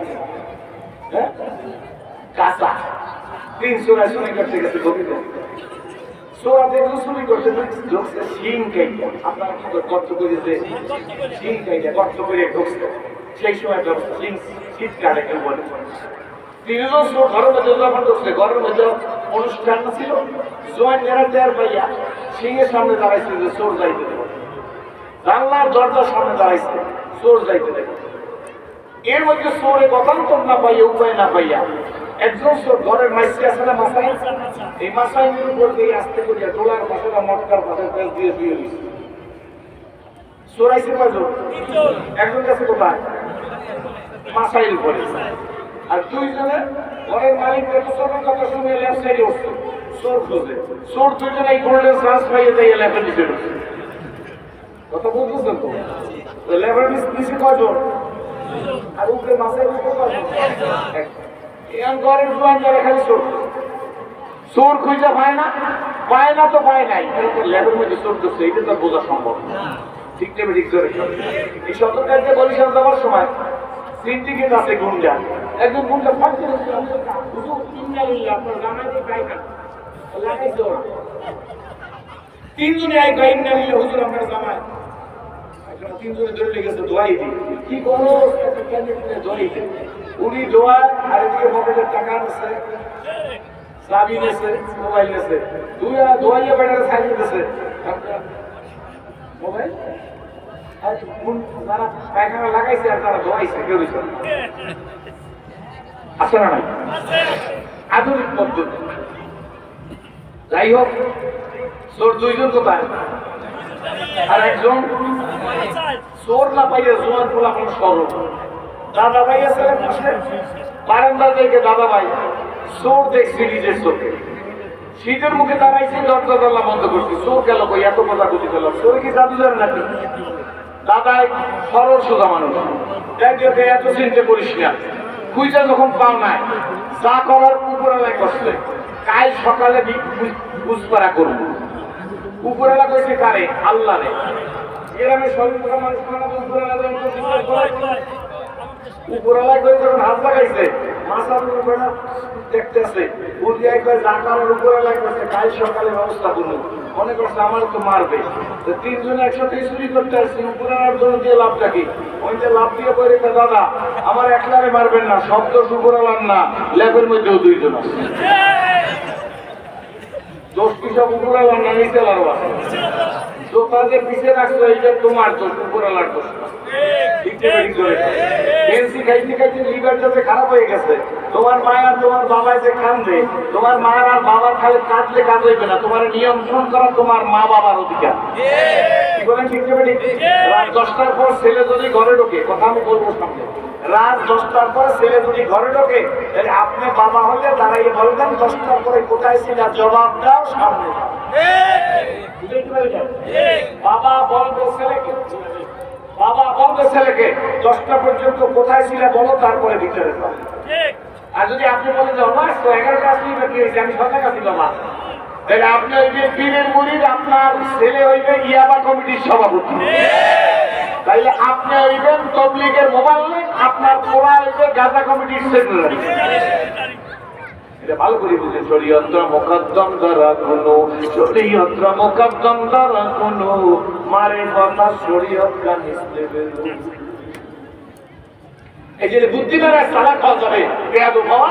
হ্যাঁ কাঁচা 3 সূরা শুরু করতে গেছে। দক্ষিণ সোয়া দেখলো শুরু করতে ঢুকছে শিং কাইটা। আপনারা কি গর্ত করেছে? শিং কাইটা গর্ত করে ঢুকছে। সেই সময় শিং শীত কাটে কেউ বলে। তিনজন ঘরের মধ্যে যখন ঢুকছে, ঘরের মধ্যে অনুষ্ঠান ছিল, জোয়ান যারা দেয়ার পাইয়া সিংহের সামনে দাঁড়াইছে যে চোর যাইতে দেবে, জানলার দরজার সামনে দাঁড়াইছে চোর যাইতে দেবে। এর মধ্যে চোরে গতান্তর না পাইয়া, উপায় না পাইয়া, একজন চোর ঘরের মাইসি আছে না মাসাই, এই মাসাইনের উপর দিয়ে আস্তে করিয়া ডোলার পাশে মটকার পাশে পেঁচ দিয়ে দিয়ে দিচ্ছে। চোর আইসে কয়জন? একজন কাছে কোথায়? মাসাইল উপরে। আর 2 জনে ঘরের মালিক চোরের কথা শুনে লেফট সাইডে উঠছে, চোর খুঁজে। চোর 2 জনে এই গোল্ডেন চান্স পাইয়ে যাইয়া লেফের নিচে ঢুকছে। কথা বুঝতেছেন তো? লেফের নিচে কয়জন? আর উপরে মাসাইল উপরে কয়জন? এখন ঘরের জোয়ান যারা খালি চোর, চোর খুঁজে পায় না, পায় না তো পায় নাই, লেফের মধ্যে চোর ঢুকছে, এটা তো বোঝা সম্ভব। ঠিক নেবে ঠিক করে। এই সতর্কারকে বলিশান যাওয়ার সময় সিন্ডিকেট আছে গুন্ডা, একজন গুন্ডা ফাঁকতে তিনজনে আই গাইন না নিলে হুজুর আপনার জামায় 3 জনে ধরে লেগেছে দোয়াই দিই। কি করো? দোয়াই দিই। উনি দোয়া আর এদিকে পকেটের টাকা নিচ্ছে, চাবি নিচ্ছে, মোবাইল নিচ্ছে, দোয়াইয়া বেড়ারে সাইড দিচ্ছে মোবাইল। আর যারা পায়খানা লাগাইছে আর তারা দোয়াইছে, কেউ দিচ্ছে আছে না নাই? আধুনিক পদ্ধতি। যাই হোক, চোর 2 জন কোথায়? আর একজন চোর না পাইয়া জোয়ান পোলা কোনো সরব দাদা ভাই আছে বারান্দা থেকে, দাদা ভাই চোর দেখছি নিজের চোখে, শীতের মুখে দাঁড়াইছি, দরজা জানলা বন্ধ করছি, চোর গেল কই, এত কথা বুঝি ফেললাম। চোর কি জাদু জানে নাকি? দাদাই সরল সোজা মানুষ, এত চিন্তা করিস না, খুঁজা যখন পাও নাই, যা করার উপরালায় করছে, কাল সকালে বুঝপাড়া করবো। উপরালা কইছে কারে? আল্লাহ রে। গ্রামে সর্বপ্রথম মানুষ উপরালায় কই যখন হাত লাগাইছে, মাথার উপরে দেখতেছে, বুঝিয়াই কয় যা করার উপরালায় করছে, কাল সকালে ব্যবস্থা করবো। মনে করছে আমার তো মারবে, 3 জনে একসাথে চুরি করতে আসছি, উপরালার জন্য দিয়ে লাভটা কি? ওই যে লাভ দিয়ে বলে, দাদা আমার একলারে মারবেন না, শব্দ উপরালার না, ল্যাবের মধ্যেও 2 জন আছে। দোষ কি সব উপরালার না, নিচে লারবা? জোতাকে পিছিয়ে রাখছো, এইটা তোমার দোষ, উপরালার দোষ। খাইতে খাইতে লিভার যাতে খারাপ হয়ে গেছে, তোমার মায়ের আর তোমার বাবা যে কান্দে, তোমার মায়ের আর বাবার খালি কাঁদলে কাজ হইবে না, তোমার নিয়ন্ত্রণ করা তোমার মা বাবার অধিকার। কি বলেন? ঠিক যাবে ঠিক। রাত 10টার পর ছেলে যদি ঘরে ঢোকে, কথা আমি বলবো সামনে, রাত 10টার পর ছেলে যদি ঘরে ঢোকে, তাহলে আপনি বাবা হলে দাঁড়াইয়ে বলবেন 10টার পরে কোথায় ছিল, জবাব দাও সামনে। বাবা বলবে ছেলেকে, বাবা বলবে আপনার ছেলেকে 10টা পর্যন্ত কোথায় ছিল বলো, তারপরে ভিতরে যাও। আর যদি আপনি বলেন যে আমার তো 11টা আসলেই বা কি হয়েছে, আমি 6 টাকা ছিল না, তাহলে আপনি হইবে পীরের মুরিদ, আপনার ছেলে হইবে ইয়াবা কমিটির সভাপতি। তাইলে আপনি হইবেন তবলিগের মোবাল্লিগ, আপনার পোড়া হইবে গাজা কমিটির সেক্রেটারি। এটা ভালো করে বুঝে। শরীয়ত মুকদ্দম দ্বারা কোনো, শরীয়ত মুকদ্দম দ্বারা কোনো, মারে কথা শরীয়ত কা নিসলে বেরু। এই যে বুদ্ধিমানের সালা খাওয়া যাবে, বেয়াদব হওয়া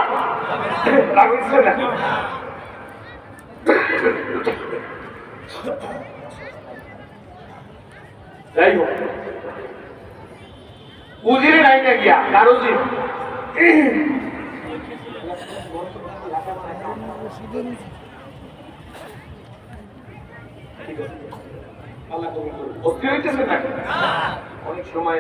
লাগছে না। যাই হোক, উজিরে নাই না গিয়া কারো জি অস্থির হইতেছে না অনেক সময়।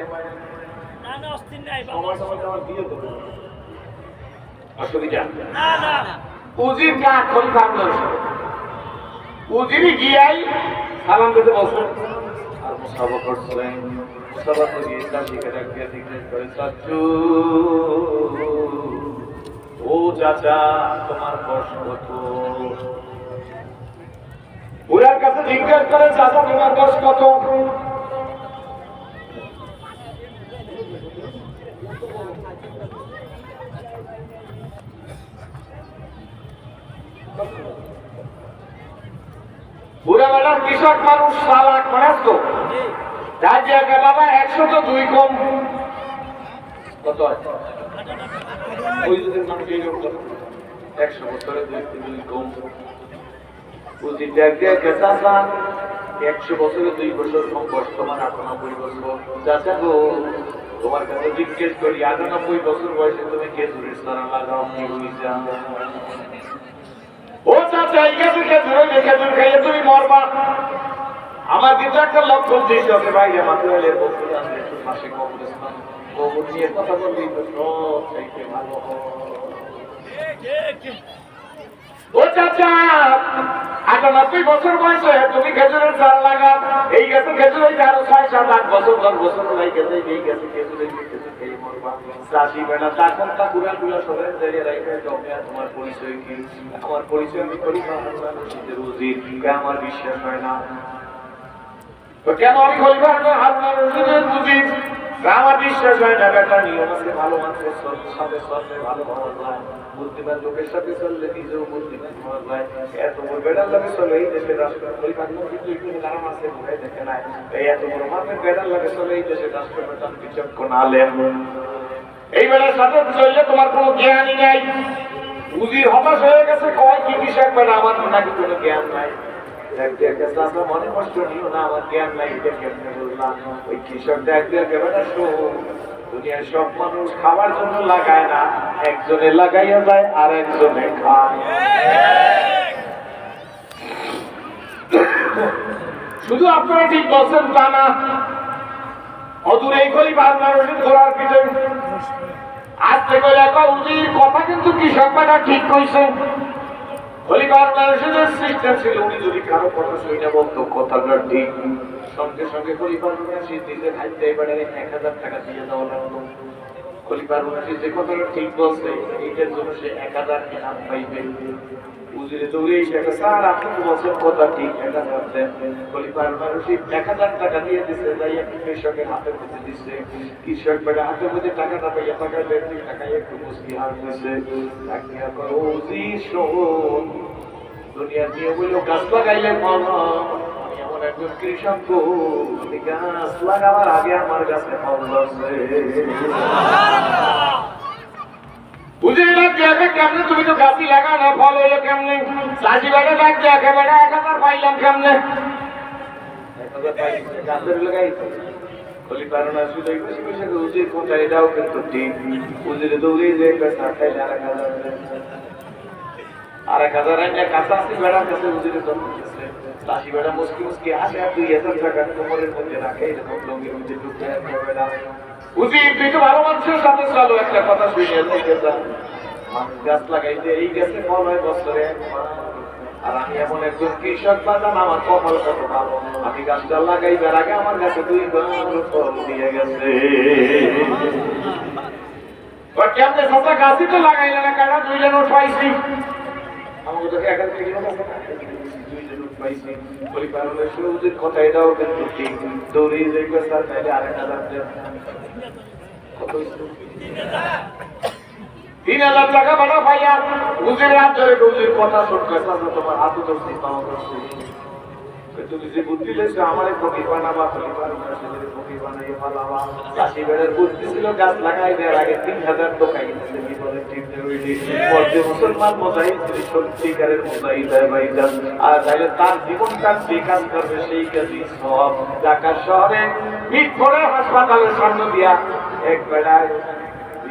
উজির কা খলিফা উজিরি গিয়াই সালাম দিতে বলছেন আর মুসাফা করছিলেন। মুসাফা করে চাচিকে ডাকিয়ে জিজ্ঞেস করে, চাচু ও চাচা তোমার বয়স কত? বুড়ার কাছে জিজ্ঞেস করে, চাচা তোমার বয়স কত? বুড়া বেলা কৃষক মানুষ, সালাক মানে তো বাবা 102 কম কত আছে? ওই যুগের মানুষ এই 100 বছরে 2 কম। 100 বছরে 2 বছর কম, বর্তমান 98 বছর। চাচা গো তোমার কাছে জিজ্ঞেস করি, 98 বছর বয়সে তুমি খেজুরের চারা লাগাও, কি হয়েছে? ও চাচা এই গাছে খেজুর খাইয়ে তুমি মরবা। আমার কিন্তু একটা লক্ষণ দিতে হবে ভাই, আমাকে মাসে গোবর নিয়ে কথা বললি তো সব চাইতে ভালো হয়। ও চাচা 98 বছর বয়সে তুমি খেজুরের চারা লাগা, এই গাছে খেজুর হয়েছে আরো 6-7-8 বছর 10 বছর লাই গেছে, এই গাছে খেজুর খেয়ে মরবা। চাষি বেলা তখন তা গুড়া গুড়া সবাই দাঁড়িয়ে রাখবে, তোমার পরিচয় কি? আমার পরিচয় আমি করি আমার বিশ্বাস হয় না। তো কেন আমি খলিফা হারুন রশিদের মুজিব? আমার বিশ্বাস হয় না। বেটা নিয়ম আছে, ভালো মানুষের সাথে চললে ভালো হওয়া যায়, বুদ্ধিমান লোকের সাথে চললে নিজেও বুদ্ধিমান হওয়া যায়। এত বড় বেটার লাগে চলে এই দেশের রাষ্ট্র খলিফার মধ্যে কারণ আছে, ভয় দেখে নাই। এই এত বড় মাপের বেটার লাগে চলে এই দেশের রাষ্ট্রপ্রধান বিচক্ষণ আলেম। এই বেটার সাথে চললে তোমার কোনো জ্ঞানই নাই। উজির হতাশ হয়ে গেছে, কয় কি কৃষক বেটা, আমার নাকি কোনো জ্ঞান নাই। মনে কষ্ট নিও না, আমার জ্ঞান নাই, এটা কেমনে বললাম? ওই কৃষকটা দুনিয়ার সব মানুষ খাওয়ার জন্য লাগায় না, একজনে লাগাইয়া যায় আর একজনে খায়। শুধু আপনারা ঠিক বলছেন তা না, অদূর এই করি বাংলা রশিদ ঘোরার পিছনে আজ থেকে লেখা উজির কথা কিন্তু কৃষক বেটা ঠিক কইছে। খলিফার রশিদের সিস্টেম ছিল, উনি যদি কারো কথা শুনে বলতো কথাটা ঠিক, সঙ্গে সঙ্গে খলিফার রশিদ দিতে খাইতে এবারে 1000 টাকা দিয়ে দেওয়া লাগলো। খলিফার রশিদ যে কথাটা ঠিক বলছে, এইটার জন্য সে 1000 ইনাম পাইবে। উজিরে দৌড়ে এসে স্যার আপনি তো বলছেন কথা ঠিক, 1000 দেন। খলিফার রশিদ 1000 টাকা দিয়ে দিচ্ছে, যাই একটু কৃষকের হাতে মধ্যে দিচ্ছে। কৃষক বেড়ে হাতের মধ্যে টাকাটা পাইয়া টাকা দেন, টাকায় একটু মুসকি হার হয়েছে। উজির শোন, দুনিয়ার নিয়ম হইল গাছ লাগাইলে ফল হয়। আমি এমন একজন কৃষক, গাছ লাগাবার আগে আমার গাছে ফল ধরছে। বুঝলি না কেমনে? তুমি তো গাছই লাগা না, ফল হইলো কেমনে? চাষি বেড়ে ডাকছে একেবারে 1000 পাইলাম কেমনে? 1000 পাইলাম গাছের লাগাইছে। খলিফার রশিদ ওই খুশি খুশি উজির কোথায়, এটাও কিন্তু ঠিক। উজিরে দৌড়ে যে পেশা খাইলে 1000 আইনা কাঁচা আসি বেড়ার কাছে উজিরে জন্মেছে। চাষি বেড়া মুসকি মুসকি আসে আর 2000 টাকা কোমরের মধ্যে রাখে, এরকম লঙ্গির মধ্যে ঢুকে বেড়া। উজির তুই তো ভালো মানুষের সাথে চলো, একটা কথা শুনিয়ে গাছ লাগাইতে, এই গাছে ফল হয় বছরে 1 আর আমি এমন একজন কৃষক বাজান, আমার কপাল কত ভালো, আমি গাছটা লাগাইবার আগে আমার কাছে 2 বার ফল দিয়ে গেছে। কেমনে সস্তা গাছই তো লাগাইলে না কেন? 2 জন উঠাইছি আমাকে তো এখান থেকে পাইছি পরিবারের সুযোগের কথা, এটাও কিন্তু ঠিক। দৌড়ি যে স্যার তাইলে 8,000 দেন, কত 3,000 টাকা বানা পাইয়া বুঝির হাত ধরে বুঝির কথা শুনতে তোমার হাত ধরছি পাওয়া করছি। তুমি যে বুদ্ধি লেছো আমারে ফকির বানাবা, পরিবার ফকির বানাই পালাবা। চাষি বেড়ের বুদ্ধি ছিল গাছ লাগাই দেওয়ার আগে 3,000 টাকা কিনছে। বিপদের টিপতে হইলে মধ্যে মুসলমান মোজাহিদ যদি সত্যিকারের মোজাহিদ হয় ভাইজান, আর তাহলে তার জীবনটা যে কাজ করবে সেই কাজই সব। ঢাকা শহরে ইট পড়ে হাসপাতালের সামনে দিয়া এক বেড়ায়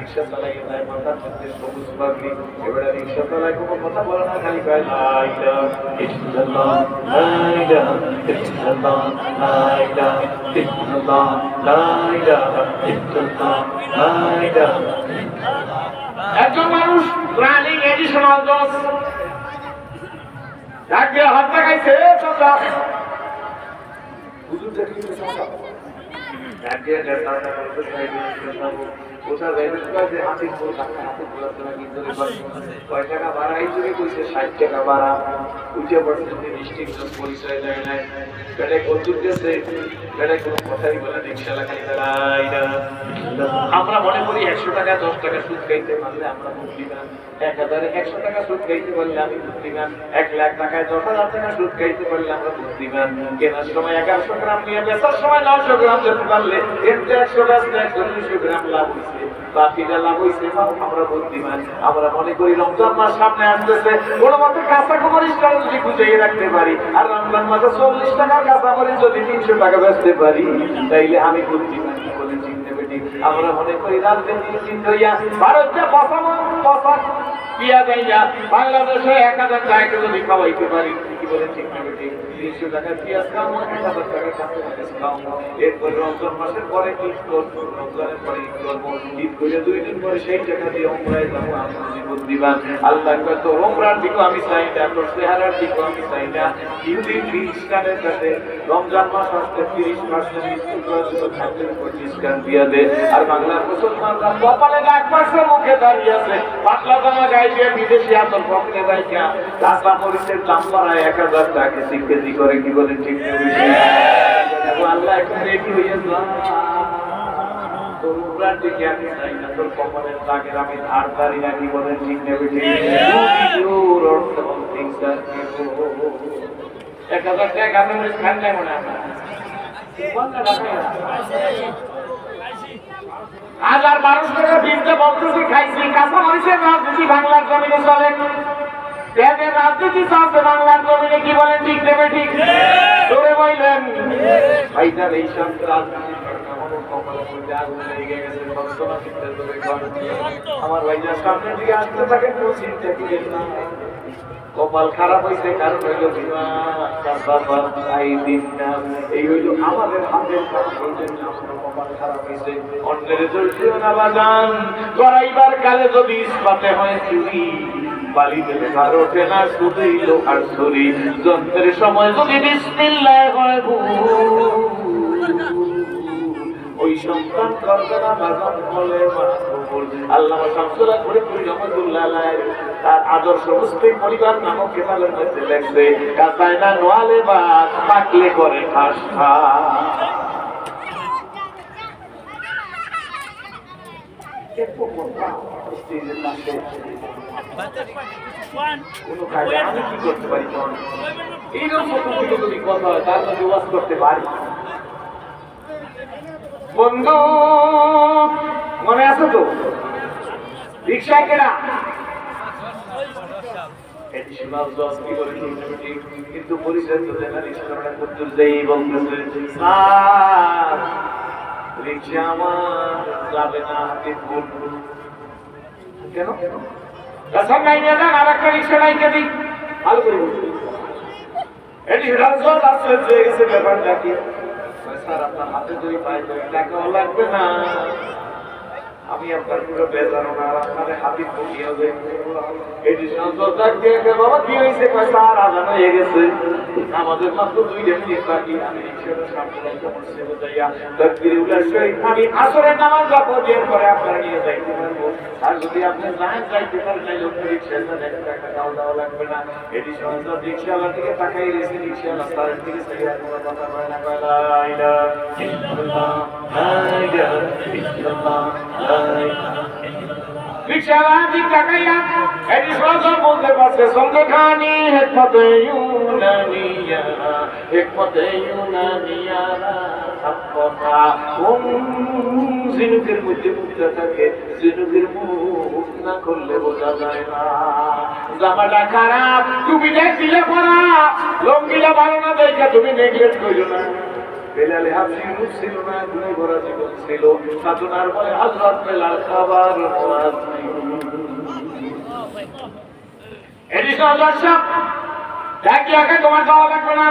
রিক্সা চালাইয়ে যায়, মাথার মধ্যে সবুজ পাগড়ি, এবারে রিক্সা চালায় কোনো কথা বলে না, খালি কয় লা ইলাহা ইল্লাল্লাহ, লা ইলাহা ইল্লাল্লাহ, লা ইলাহা ইল্লাল্লাহ, লা ইলাহা ইল্লাল্লাহ, লা ইলাহা। একজন মানুষ প্রাণী এডিশনাল দোষ ডাকে হত্যা খাইছে চাচা হুজুরটা কি চাচা ডাকে চাচা করতে চাইবে কোথা যাইবে যে হাতির ফুল টাকা হাতে ফুলাতে নাকি ধরে কয় টাকা ভাড়া হিসেবে কইছে 60 টাকা ভাড়া। উঠে পড়ছে ডিস্ট্রিক্ট পরিচয় দেয় নাই, বেটায় কদ্দুর গেছে, বেটায় কোনো কথাই বলে রিক্সা লাগাই দাঁড়াই না। আমরা মনে করি 100 টাকা 10 টাকা সুদ খাইতে পারলে আমরা বুদ্ধিমান, 1000 100 টাকা সুদ খাইতে পারলে আমি বুদ্ধিমান, 1 লাখ টাকায় 10,000 টাকা সুদ খাইতে পারলে আমরা বুদ্ধিমান। কেনার সময় 1100 গ্রাম নিয়ে বেচার সময় 900 গ্রাম যেতে পারলে এর 100 বেচলে 100 গ্রাম লাভ হয়েছে, বাকিটা লাভ হয়েছে। আমরা বুদ্ধিমান, আমরা মনে করি রমজান মাস সামনে আসতেছে, কোনো মতে কাঁচা মরিচটা যদি বুঝিয়ে রাখতে পারি, আর রমজান মাসে 40 টাকার কাঁচা মরিচ যদি 300 টাকা বেচতে পারি, তাইলে আমি বুদ্ধিমান কি বলে চিনতে পারি। আমরা মনে করি রাজনীতি চিন্তা হইয়া ভারতকে পচা পিয়া যাইয়া বাংলাদেশে 1,000 টাকা যদি খাওয়াইতে পারি, কি বলে চিনতে পারি। 300 টাকার পেঁয়াজ খাও, 1,000 টাকার কাঁচা মরিচ খাও, এরপরে রমজান মাসের পরে ঈদ করবো, রমজানের পরে ঈদ করবো, ঈদ করে 2 দিন পরে সেই টাকা দিয়ে উমরায় যাবো। আমি বুদ্ধিমান, আল্লাহ তো উমরার দিকেও আমি চাই না, তোর চেহারার দিকেও আমি চাই না। ইহুদি খ্রিস্টানের কাছে রমজান মাস আসতে 30% খাদ্যের উপর ডিসকাউন্ট দিয়ে দে, আর বাংলার মুসলমানরা কপালে ডাক পাশে মুখে দাঁড়িয়ে আছে, পাতলা জামা গায়ে দিয়ে বিদেশি আতর পকেটে রাখা কাঁচা মরিচের দাম বাড়ায় 1,000 টাকা কেজি করে, কি বলে ঠিক নেই। আল্লাহ এখন রেডি হয়ে তোর উপরার দিকে আমি চাই না, তোর কপালের দাগের আমি ধার দাঁড়ি না, কি বলে ঠিক নেবে। 1,000 টাকা আমি খান নাই মনে হয় 1,012 টাকা বিলতে বলতেছি খাইছি। কাঁচা মরিচের রাজনীতি বাংলার জমিনে চলে, পেঁয়াজের রাজনীতি চলছে বাংলার জমিনে, কি বলেন ঠিক নেবে ঠিক? ধরে বললেন ভাইজান এই সব রাজনীতি আমার ভাইজান সামনের দিকে আসতে থাকে, চিন্তা করেন না। কপাল খারাপ হয়েছে কারণ হইল এই হইল আমাদের হাতের কপাল খারাপ হয়েছে। অন্যের চলছিল না বাজান, করাইবার কালে যদি ইস্পাতে হয় চুরি, বালি দেবে আর ওঠে না শুধুই লোহার ছুরি, যন্ত্রের সময় যদি বিসমিল্লাহ হয় ওই সন্তান করবে না বাজান বলে আল্লামা শামসুল ফরিদপুর রহমাতুল্লাহ আলাইহি তার আদর্শ মুসলিম পরিবার নামক কিতাবের মধ্যে লেখছে, কাঁচায় না নোয়ালে বা পাকলে করে ঠাস আমি কি করতে পারি? এইরকম যদি কথা হয় তার মধ্যে ওয়াজ করতে পারি। বন্ধু মনে আছে তো রিক্সায় কেনা কিন্তু পরিচয় তো দেয় না, রিক্সা করতে যাই বলতেছে রিক্সা আমার যাবে না, কেন সব নাই নিয়ে যান, আর একটা রিক্সা নাই কেদি ভালো করে বলতে এটি রাজল আসলে হয়ে গেছে ব্যাপারটা কি স্যার আপনার হাতে যদি পাই টাকাও লাগবে না, আমি আপনার পুরো বেজানো না, আপনার হাতি ফুটিয়ে যাই। এটি সঞ্চয় দেখে বাবা কি হয়েছে, পয়সা আর আজান হয়ে গেছে, আমাদের মাত্র 2 মিনিট বাকি। আমি রিক্সাটা সামনে একটা মসজিদে যাইয়া তাকবীরুল্লাহ শরীফ আমি আসরের নামাজ পড়ার পরে আপনারা নিয়ে যাইতে পারবো। আর যদি আপনি না যাইতে পারেন তাহলে ওই রিক্সাটা 1 টাকা দাও দেওয়া লাগবে না। এটি সঞ্চয় রিক্সাওয়ালার দিকে তাকাই রয়েছে, রিক্সাওয়ালা তার দিকে চাইয়া কোনো কথা বলে না, কয় লা ইলাহা ইল্লাল্লাহ লা ইলাহা ইল্লাল্লাহ লা ইলাহা রিক্সাওয়ালা দিক তাকাইয়া এটি সঞ্চয় বলতে পারছে, সঙ্গখানি হিকমতে ইউনানিয়া হিকমতে ইউনানিয়া সাফা কোন জিনুকের মধ্যে মুদ্রা থাকে, জিনুকের মুখ না করলে বোঝা যায় না। জামাটা খারাপ, তুমি দেখছিলে পড়া, লঙ্গিলা ভালো না দেখে তুমি নেগলেক্ট করিও না। বেলালে হাফসি রূপ ছিল না, গুণে ভরা জীবন ছিল, সাধনার বলে হযরত বেলাল খাবার এটি সদস্যপ দেখি আগে তোমার যাওয়া লাগবে না।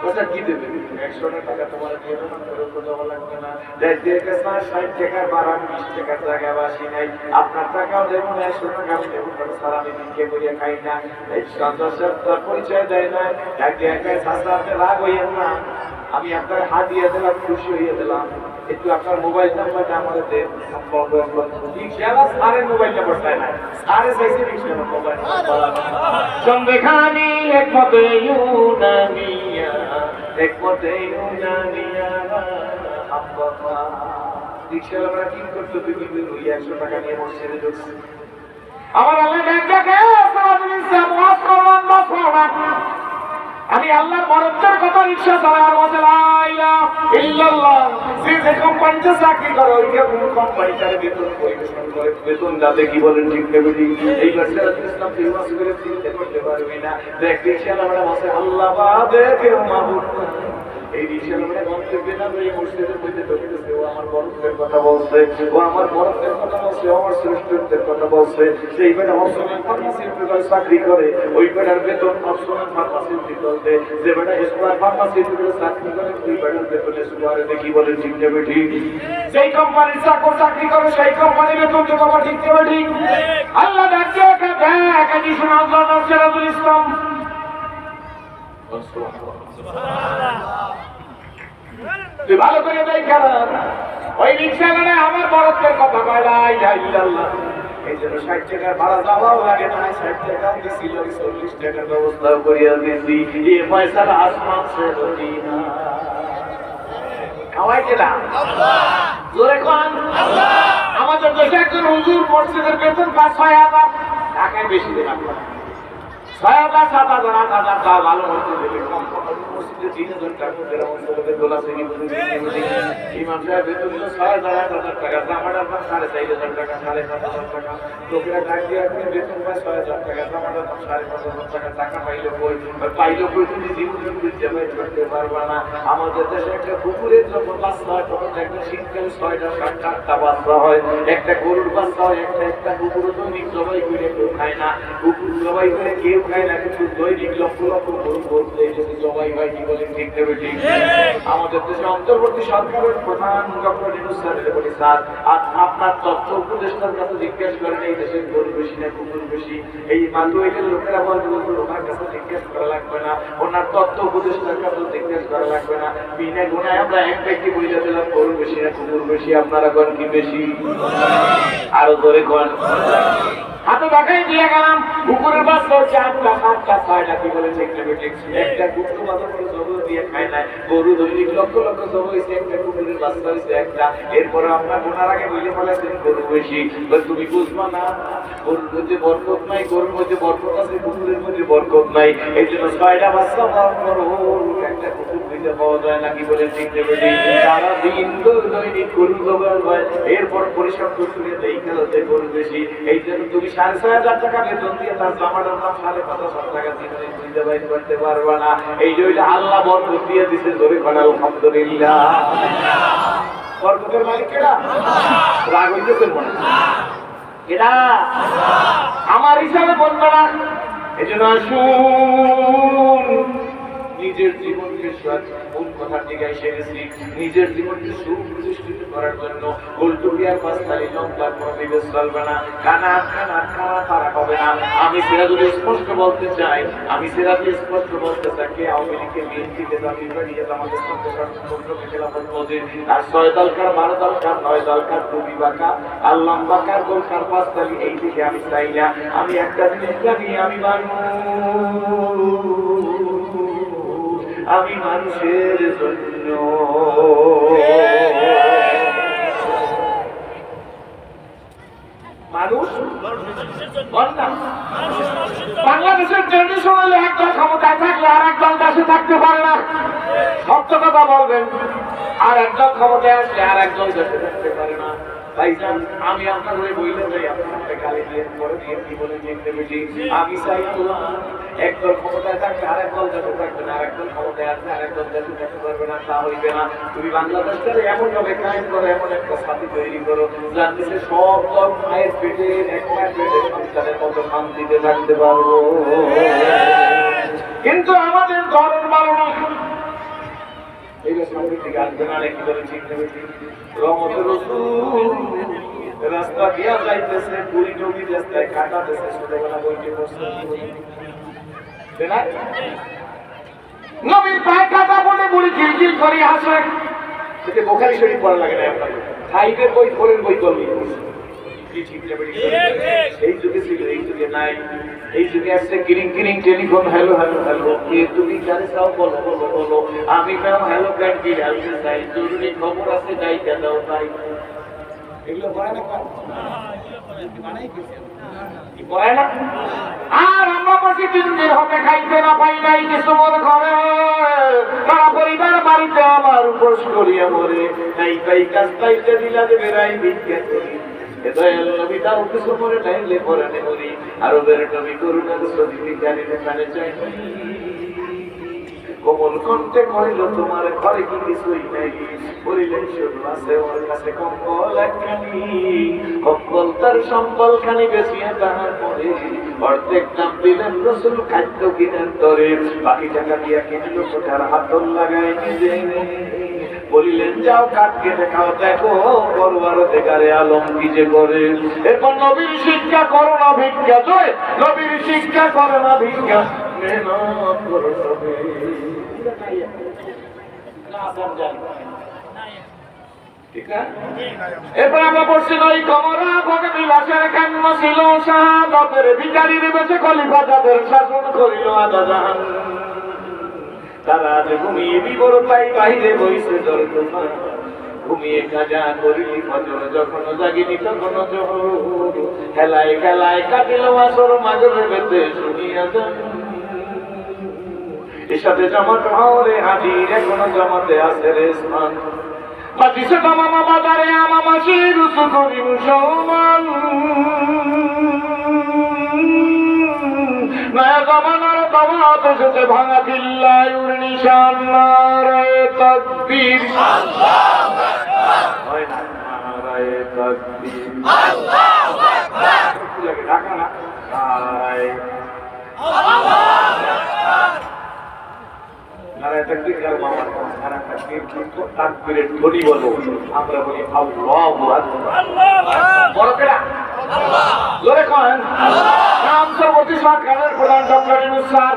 ওটা কি দেবে? 100 টাকা তোমার দিয়ে দেবো, তোর যাওয়া লাগবে না। দেখ দেখে 60 টাকার বাড়ান 20 টাকার জায়গা বাসি নাই, আপনার টাকাও দেবো না, 100 টাকা আমি দেবো, সারা আমি দিনকে বইয়া খাই না। এই সদস্যপ তোর পরিচয় দেয় না, দেখ দেখে শাস্ত্রাতে রাগ হইয়া না, আমি আপনার হাত দিয়ে দিলাম, খুশি হইয়া দিলাম, একটু আপনার মোবাইল নাম্বারটা আমাদের দেন। রিক্সাওয়ালা সারের মোবাইল নাম্বার চাই না, সারে চাইছে রিক্সাওয়ালা মোবাইল সন্দেখানি হিকমতে ইউনানিয়া হিকমতে ইউনানিয়া আব্বা। রিক্সাওয়ালা কি করতে তুমি ওই 100 টাকা নিয়ে মসজিদে ঢুকছে। আমার আল্লাহ দেখে আমি আল্লাহর বরত্বের কথা রিক্সা চালার মধ্যে যে কোম্পানিতে চাকরি করে ওই কোম্পানি তার বেতন পরিবেশন করে, বেতন যাতে কি বলেন ঠিক নেবে। এই বাচ্চারা ইসলাম ফেমাস করে চিনতে করতে পারবি না। দেখ রিক্সা আমরা বসে আল্লাহ বাদে কেউ মাহবুব, এই রিক্সা আমরা মন্তব্যে না এই মসজিদের মধ্যে ঢুকতেছে, ও আমার বরত্বের কথা বলছে, ও আমার বরত্বের কথা বলছে, আমার শ্রেষ্ঠত্বের কথা বলছে। সেই বেটা অপশনাল ফার্মাসিউটিক্যাল চাকরি করে, ওই বেটার বেতন অপশনাল ফার্মাসিউটিক্যাল দেয়। যে বেটা স্কোয়ার ফার্মাসিউটিক্যাল চাকরি করে, ওই বেটার বেতন স্কোয়ারে দেখি বলে ঠিক নেবে ঠিক। যেই কোম্পানির চাকরি করে সেই কোম্পানির বেতন তো বাবা ঠিক নেবে ঠিক। আল্লাহ দেখে দেখ এটি শোনা সিরাজুল ইসলাম তুই ভালো করে দেখ, ওই রিক্সাওয়ালা আমার বরত্বের কথা কয় লা ইলাহা ইল্লাল্লাহ। এই জন্য 60 টাকার ভাড়া যাওয়াও লাগে না, 60 টাকা দিছিল, 40 টাকার ব্যবস্থাও করিয়া দিয়েছি। এই পয়সার আসমান সে মদিনা খাওয়াইছে না জোরে কোন আমাদের দেশে একজন হুজুর মসজিদের বেতন 5-6 টাকায় বেশি দেন, আপনার 6,000 7,000 8,000 টাকা ভালো মসজিদে কম মসজিদে 3,000 টাকা দেওয়া মসজিদে দোলা থেকে ইমাম সাহেব বেতন দিল 6,000 8,000 টাকা, জামাটা আপনার 4,500 টাকা 7,500 টাকা। লোকেরা ডাক দিয়ে আপনি বেতন পায় 6,000 টাকা, জামাটা আপনার 5,500 টাকা। টাকা পাইলে কই তুমি জীবনে জমাই করতে পারবা না। আমাদের দেশে একটা কুকুরের জন্য বাচ্চা হয়, তখন একটা শীতকালে 6টা 7টা বাচ্চা হয়, একটা গরুর বাচ্চা হয়, একটা কুকুরও দৈনিক জবাই করে কেউ খায় না, কুকুর জবাই করে কেউ খায় না, কিন্তু দৈনিক লক্ষ লক্ষ গরু গরুতে যদি জবাই হয় কি বলে ঠিক দেবে ঠিক। আমাদের দেশে অন্তর্বর্তী সরকারের প্রধান ডক্টর ইউনূস স্যারের বলি, স্যার আপনার তথ্য উপদেষ্টার কাছে জিজ্ঞেস করেন এই দেশের গরু বেশি না কুকুর বেশি। এই মালুয়েলের লোকেরা বলতে ওনার কাছে জিজ্ঞেস করা লাগবে না, ওনার তথ্য উপদেষ্টার কাছে জিজ্ঞেস করা লাগবে না। বিনা গুণায় আমরা এক ব্যক্তি বলে দিলাম গরু বেশি না কুকুর বেশি, আপনারা কোন কি বেশি? আরো ধরে কোন হাতে দেখাই দিয়ে গেলাম কুকুরের বাচ্চা হচ্ছে 8টা 7টা 6টা কি বলে ঠিক নেবে ঠিক। একটা কুকুর বাচ্চা করে জবর দিয়ে খায় না, গরু দৈনিক লক্ষ লক্ষ জবর হয়েছে, একটা কুকুরের বাচ্চা হয়েছে একটা। এরপরে আমরা বোনার আগে বলে ফেলেছেন গরু বেশি, তুমি বুঝবা না গরুর মধ্যে বরকত নাই, গরুর মধ্যে বরকত আছে, কুকুরের মধ্যে বরকত নাই। এই জন্য 6টা বাচ্চা পাওয়ার পর একটা কুকুর দিতে পাওয়া যায় না কি বলে ঠিক নেবে ঠিক। সারাদিন দৈনিক গরু জবর হয়, এরপর পরিশ্রম করে দেই খেলাতে গরু বেশি। এই জন্য তুমি 6,500 টাকা বেতন দিয়ে তার জামাটার দাম 5,500 টাকা দিতে জবাই করতে পারবা না। এই যে আল্লাহ বরকত দিয়ে দিছে, জোরে বলেন আলহামদুলিল্লাহ। বরকতের মালিক কেডা? রাগ হইতেছেন মনে কেডা? আমার হিসাবে বলবো না। এই জন্য আসুন নিজের জীবনকে মূল কথার দিকে এসে গেছি। নিজের জীবনকে সুপ্রতিষ্ঠিত করার জন্য গোলটুকিয়ার পাঁচতালি লঙ্কার কোনো বিবেচ চলবে না, কানা খানা খাওয়া খাওয়া হবে না। আমি সিরাজুল স্পষ্ট বলতে চাই, আমি সিরাজুল স্পষ্ট বলতে চাই, কে আওয়ামী লীগকে বিএনপিকে জাতীয় পার্টিকে আমাদের সঙ্গে খেলাফত মসজিদ আর 6 দলকার 12 দলকার 9 দলকার টুপি বাঁকা আর লম্বা কার গোলকার পাঁচতালি এই দিকে আমি চাই না। আমি একটা জিনিস জানি, আমি মানুষের জন্য। মানুষ বাংলাদেশের ট্রেডিশন হলে একদল ক্ষমতায় থাকলে আর একদল দেশে থাকতে পারে না, সত্য কথা বলবেন। আর একদল ক্ষমতায় আসলে আর একদল দেশে থাকতে পারে না। ভাইজান, আমি আপনার হয়ে বইলে যাই, আপনাকে গালি দিয়ে পরে দিয়ে কি বলে দেখতে বেশি। আমি চাই একদল ক্ষমতায় থাকলে আর একদল দেশে থাকবে না, আর একদল ক্ষমতায় আসলে আর একদল দেশে থাকতে পারবে না, তা হইবে না। তুমি বাংলাদেশটারে এমন ভাবে কায়েম করো, এমন একটা সাথী তৈরি করো যাতে সব দল মায়ের পেটে একটা পেটে সন্তানের মতো শান্তিতে থাকতে পারবো। কিন্তু আমাদের দলের ভালো না, রাস্তা দিয়া যাইতেছে, পুরি জমি রাস্তায় কাটাতেছে, ছোটবেলা বইতে বসে নবীর পায়ে কাটা বলে বুড়ি কিলকিল করে হাসে। বোখারি শরীফ পড়া লাগে না, সাহিত্যের বই ফোরের বই করবি। এই যুগে ছিল, এই যুগে নাই। এই যুগে আসছে কিরিং কিরিং টেলিফোন, হ্যালো হ্যালো হ্যালো, কে তুমি জানে চাও, বলো বলো বলো। আমি ম্যাম হ্যালো কার্ড কি আসতে চাই, জরুরি খবর আছে, যাই কেন তাই। এগুলো পড়ায় না, পড়ায় না। আর আমরা বসে 3 দিন হবে খাইতে না পাই নাই কিছু মোর ঘরে, তারা পরিবার বাড়িতে আমার উপোস করিয়া মরে। নাই তাই কাজ পাইতে দিলা দেবে রাই ভিক্ষা করি। দয়াল নবী তার কিছু মরে টাইলে পরানে মরি, আরবের নবী করুণা সদিকে জানিতে কানে চাই। কোমল কণ্ঠে কহিল তোমার ঘরে কি কিছুই নাই, বলিলেন শুধু আছে ওর কাছে কম্বল একখানি। কম্বল তার সম্বল খানি বেশিয়া তাহার পরে অর্ধেক দাম দিলেন রসুল খাদ্য কিনেন তরে। বাকি টাকা দিয়া কিনলো কোঠার হাতল লাগায় নিজে, বলিলেন যাও কাঠ কেটে খাও, দেখো বড় আরো বেকারে আলম কি যে করে। এরপর নবীর শিক্ষা করো না ভিক্ষা, জয় নবীর শিক্ষা করো না ভিক্ষা, মেহনত করো তবে। এরপর আমরা পড়ছি নই কমরা ভগে বিলাসের কান্ন ছিল শাহাদাতের, ভিখারির বেঁচে খলিফা যাদের শাসন করিল আদা জাহান। তারা আজ ঘুমিয়ে বিবর পাই বাহিরে বইছে জল তুফান। ঘুমিয়ে কাজা করিলি ফজর, যখন জাগিনি তখন জোহর। খেলায় খেলায় কাটিল আসর, মাঝরে বেতে শুনিয়া যান। এর সাথে জামাত হাওরে হাজির, এখনো জামাতে আছে রে স্থান। বাজিছে মামা বাজারে আমা মাসি রুসু করি মুসলমান। নয়া জামানার দাওয়াত এসেছে, ভাঙা কিল্লায় উড় নিশান। নারায়ে তাকবীর, আল্লাহু আকবার, নারায়ে তাকবীর, আল্লাহু আকবার। লাগে ঢাকা না, নারায়ে আল্লাহু আকবার, নারায়ে তাকবীর। আর মামা নারায়ে তাকবীর কিন্তু তাকবীরের ধ্বনি বলো, আমরা বলি আল্লাহু আকবার। আল্লাহু আকবার বড় কেডা? আল্লাহ। জোরে করেন আল্লাহ। নাম সর্বতি সরকারের প্রধান ডক্টর ইউনূস স্যার,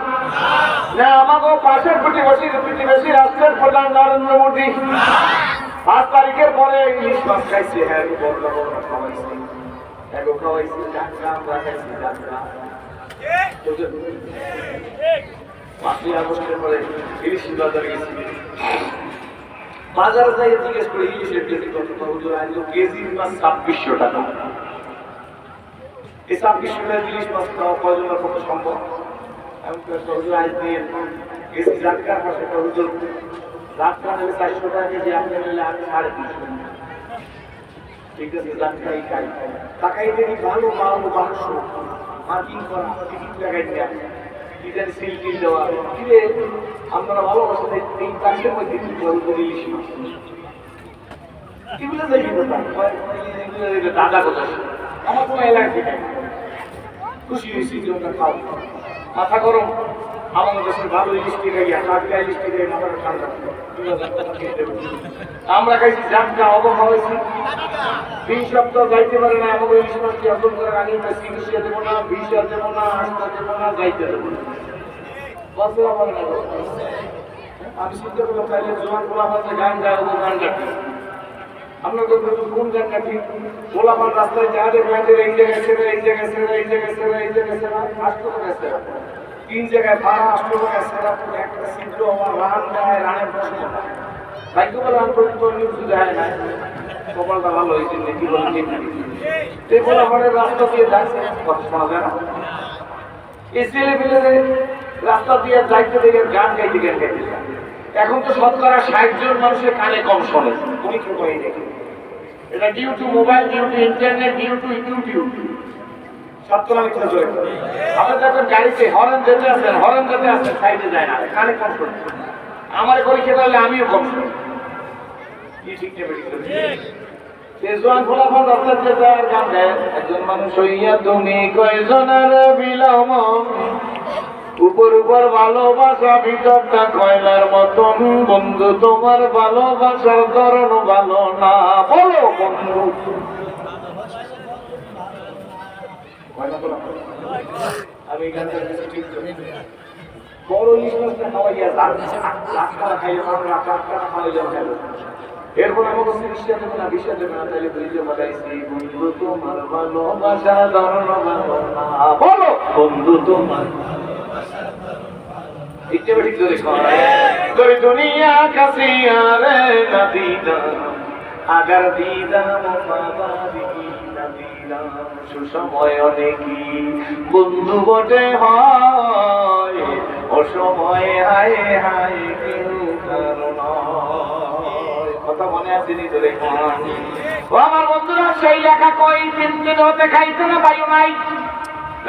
না আমাগো পাশের প্রতিবেশী রাষ্ট্রের প্রধান নরেন্দ্র মোদী। 5 তারিখের পরে ইলিশ মাছ খাইছে, হ্যাঁ বড় বড় খাওয়াইছে, হ্যাঁ খাওয়াইছে যাত্রা, আমরা খাইছি যাত্রা। 5ই আগস্টের পরে ইলিশ বাজারে গেছি, বাজারে যাই জিজ্ঞেস করে ইলিশের কেজি কত, হুজুর আইলো কেজির মাছ 2600 টাকা। এই 2600 টাকা ইলিশ মাছ খাওয়া কয়জনের পক্ষে সম্ভব? আমি হুজুর আইস দিয়ে গেছি জাটকার পাশে, হুজুর জাটকা নিলে 400 টাকা কেজি, আপনি নিলে আমি 350। ঠিক আছে, জাটকাই খাই, টাকাই দেখি ভালো ভালো 1200 মার্কিং করা, টিকিট লাগাই দেওয়া, ইদানি সিল টিল দেওয়া। কিরে আপনারা ভালোবাসেন এই কাজের মধ্যে কি হুজুর ইলিশ মাছ এগুলো দেখি দাদা কোথায়, আমার কোনো এলাকা থেকে খুশি হয়েছি যে ওটা খাও, মাথা গরম আমাদের দেশের ভালো ইলিশটি খাইয়া কাটকা ইলিশটি খাই মাথাটা ঠান্ডা আমরা খাইছি জাটকা অবহাওয়া হয়েছি 3 সপ্তাহ যাইতে পারে না আমাদের ইলিশ মাছটি অর্জন করে আনি চিকিৎসা দেবো না ভিসা দেবো না আস্থা দেবো না যাইতে দেবো না বসে আমার না আমি চিন্তা করলাম তাইলে জোয়ান গোলাপাতে গান গায় ও গানটা ঠিক আপনার তো কোন গানটা ঠিক গোলাপান রাস্তায় যা দেখলেন এই জায়গায় ছেড়ে এই জায়গায় ছেড়ে এই জায়গায় ছেড়ে এই জায়গায় ছেড়ে আসতে গেছে 3 জায়গায় ভাড়া আসতে গেছে একটা ছিদ্র আমার রান দেয় রানের প্রশ্ন ভাগ্য বলে আমি পর্যন্ত নিউজ দেয় না কপালটা ভালো হয়েছে নাকি বলে ঠিক সে গোলাপানের রাস্তা দিয়ে যাচ্ছে কথা শোনা যায় না এই ছেলে মিলে রাস্তা দিয়ে যাইতে দেখে গান গাইতে এখন তো শতকরা 60 জন মানুষের কানে কম শোনে উনি কেউ কই দেখি এটা due to mobile due to internet due to YouTube শতকরা মিথ্যা জোরে আমরা যখন গাড়িতে হরেন যেতে আসেন সাইডে যায় না কানে কম শোনে আমার করি খেতে হলে আমিও কম শুনি কি ঠিক নেবে তেজওয়ান ফলাফল রাস্তার যেতে আর গান গায় একজন মানুষ হইয়া তুমি কয়জনের বিলাম উপর উপর ভালোবাসা ভিতরটা কয়লার মতন বন্ধু তোমার ভালোবাসার ধরন ভালো না বলো বন্ধু আমি বড় ইলিশটা খাওয়াইয়া এরপর আমাকে চিকিৎসা দেবে না বিষা দেবে না তাহলে বুঝতে পারাইছি বন্ধু তোমার ভালোবাসা ধরন ভালো না বলো বন্ধু তোমার দুনিয়া কাসিয়া রে নদীনা আগার দিদাম সুসময় অনেকই বন্ধু বটে হয় অসময় হায় হায় কেউ কারণ কথা মনে আসেনি তোরে আমার বন্ধুরা সেই লেখা কই 3 দিন হতে খাইতে না পাইও নাই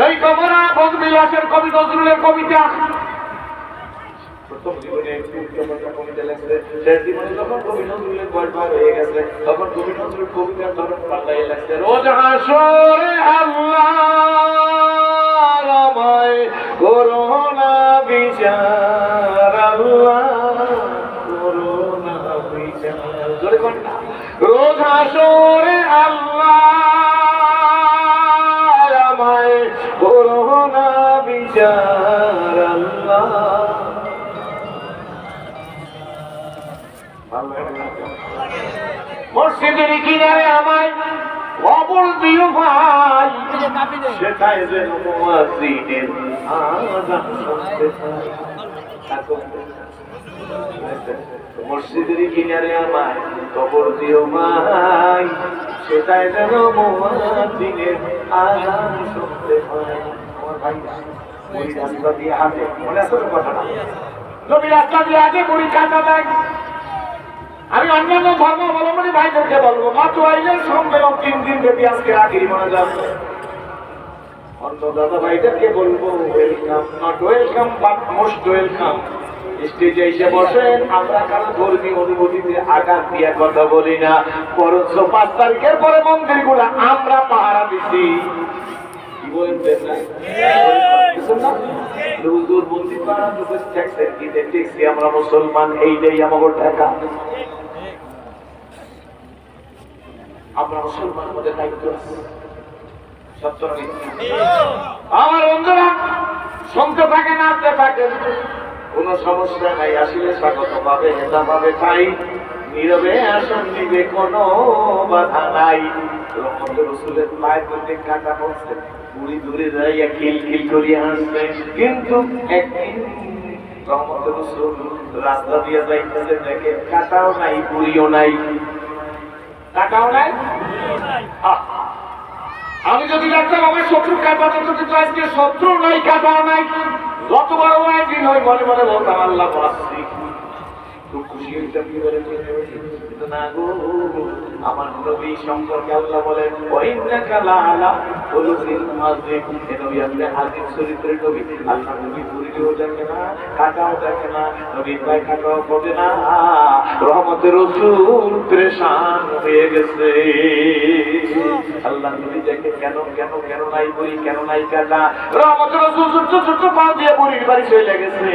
এই কবরা বজবিলাসের কবি নজরুলের কবিতা প্রথম জীবনে কবিতা লেখছে শেষ জীবনে যখন কবি নজরুলের বয়স বার হয়ে গেছে তখন কবি নজরুল কবিতার ধরন পাল্টাই লাগছে রোজ হাসরে আল্লাহ আমায় করোনা বিচার আল্লাহ করোনা বিচার জোরে কোন না রোজ হাসরে আল্লাহ আমায় করোনা বিচার আল্লাহ মসজিদের কিনারে আমায় খবর দিও ভাই সেটাই যেন মুয়াজ্জিনের আযান শুনতে পাই মসজিদের কিনারে আমায় খবর দিও ভাই সেটাই যেন মুয়াজ্জিনের আযান শুনতে পাই আমার ভাই ওই রাস্তা দিয়ে হাঁটে মনে আছে তো কথাটা নবী রাস্তা দিয়ে হাঁটে বুড়ি কাটা দেয় আমি অন্যান্য ধর্মাবলম্বী ভাইদেরকে বলবো মাত্র আইলের সম্মেলন 3 দিন ব্যাপী আজকে আখেরি মনে যাবে অন্য দাদা ভাইদেরকে বলবো welcome not welcome but most welcome স্টেজে এসে বসেন আমরা কারো ধর্মীয় অনুভূতিতে আঘাত দিয়ে কথা বলি না বরঞ্চ 5 তারিখের পরে মন্দিরগুলো আমরা পাহারা দিচ্ছি কি বলেন আমরা মুসলমান এইটাই আমাদের ঢাকা আমরা মুসলমান মধ্যে দায়িত্ব আছে আমার বন্ধুরা শুনতে থাকে নাচতে থাকে কোন সমস্যা নাই আসলে স্বাগত পাবে নেতা পাবে তাই নীরবে আসন নিবে কোনো বাধা নাই রসুলের পায়ের মধ্যে কাটা পড়ছে পুরি দূরে যাইয়া খিল খিল করিয়া আসছে কিন্তু একদিন রহমতের রসুল রাস্তা দিয়ে যাইতেছে দেখে কাটাও নাই পুরিও নাই কাটাও নাই আমি যদি দেখতাম আমার শত্রু কাটাতে যদি আজকে শত্রু নাই কাটাও নাই যত বড় একদিন হয় মনে মনে বলতাম আল্লাহ বাঁচছি খুব খুশি হইতাম কি বলে না গো আমার নবী সম্পর্কে আল্লাহ বলেন ওয়াইন্নাকা লাআলা খুলুকিন আযীম। এই নবী আপনি আযীম চরিত্রের নবী। আল্লাহ নবী বুড়িও দেখে না, কাকাও দেখে না, নবীর ভাই কাকাও বলে না, রহমতের রাসূল পেরেশান হয়ে গেছে। আল্লাহ নবী দেখে কেন কেন কেন নাই বুড়ি, কেন নাই কাকা, রহমতের রাসূল ছোট ছোট পা দিয়ে বুড়ির বাড়ি চলে গেছে।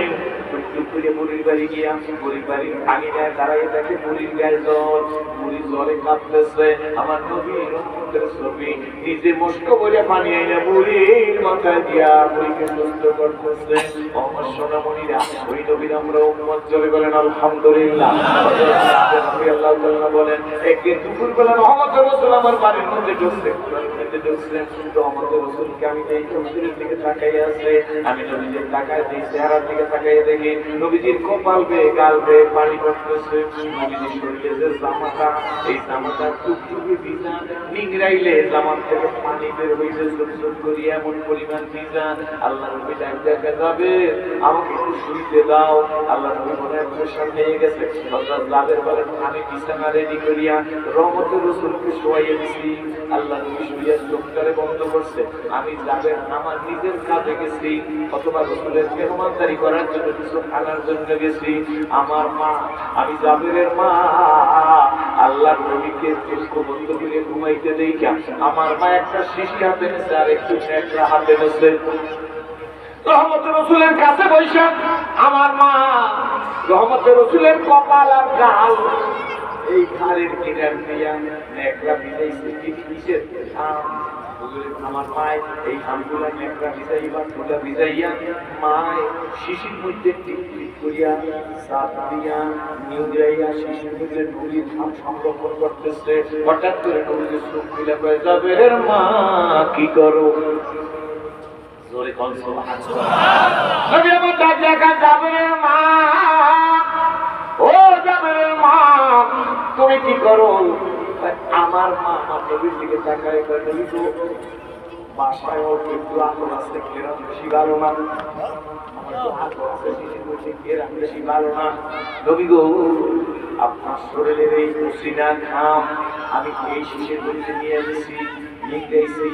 বুড়ির বাড়ি গিয়া বুড়ির বাড়ির আঙিনায় দাঁড়াইয়ে দেখে বুড়ির গায়ে জ্বর, বুড়ি জ্বরে কাঁপতেছে। আমার নবীর রহমতের ছবি নিজে মস্ক বলে পানি আইনা বুড়ির মাথায় দিয়া বুড়িকে সুস্থ করতেছে। আমার সোনামণিরা ওই নবীর আমরা উম্মত জোরে বলেন আলহামদুলিল্লাহ। আল্লাহ তাআলা বলেন একদিন দুপুরবেলা রহমতের রাসূল আমার বাড়ির মধ্যে ঢুকছেন। রহমতের রাসূলকে আমি এই চৌধুরীর দিকে তাকাই আছে, আমি নবীজির তাকায় দিই, চেহারার দিকে তাকাই দেখি নবীজির কপাল বেয়ে গাল বেয়ে পানি পড়তেছে। নবীজির শরীরে যে জামাটা, এই জামাটা টুকটুকে ভিজা, নিংড়াইলে জামার থেকে পানি বের হইতে ছোট ছোট করি এমন পরিমাণ ভিজা। আল্লাহ নবী ডাক দেখা যাবে আমাকে একটু শুইতে দাও। আল্লাহ নবী মনে প্রেশার নিয়ে গেছে। হযরত জাবের বলেন আমি বিছানা রেডি করিয়া রহমতের রাসূলকে শোয়াইয়ে দিছি। আল্লাহ নবী শুইয়া চোখটারে বন্ধ করছে। আমি জাবের আমার নিজের কাজে গেছি, অথবা রাসূলের মেহমানদারি করার জন্য কিছু খানার জন্য গেছি। আমার মা, আমি জাবেরের মা, আল্লাহ নবীকে চোখ বন্ধ করে ঘুমাইতে দেইখা আমার মা একটা শিশি হাতে নেছে আর একটু ন্যাকড়া হাতে নেছে। রহমতের রাসূলের কাছে বৈশা আমার মা রহমতের রাসূলের কপাল আর গাল এই ঘাড়ের কিনার দিয়া ন্যাকড়া ভিজাইছে। কিসের ঘাম? আমার মায় এই ঘামগুলা ন্যাকড়া ভিজাইবা ফুটা ভিজাইয়া মায় শিশির মধ্যে টিপ টিপ করিয়া সাপ দিয়া নিউজাইয়া শিশির মধ্যে নদীর ঘাম সংরক্ষণ করতেছে। হঠাৎ করে নদীর চোখ খুলে কয়ে যাবে রে মা কি করো? জোরে কোন সুবহানাল্লাহ। নবী আমার ডাক দেখা যাবে রে মা, ও যাবে রে মা তুমি কি করো? আমার মা আমার নবীর দিকে তাকায় কয় নবী গো বাসায় ওর একটু আগুন আছে, ঘেরা বেশি ভালো না, আমার তো আগুন আছে শিশির মধ্যে ঘেরা বেশি ভালো না। নবী গো আপনার শরীরের এই পসিনা ঘাম আমি এই শিশির মধ্যে নিয়ে এসেছি, নিয়েছি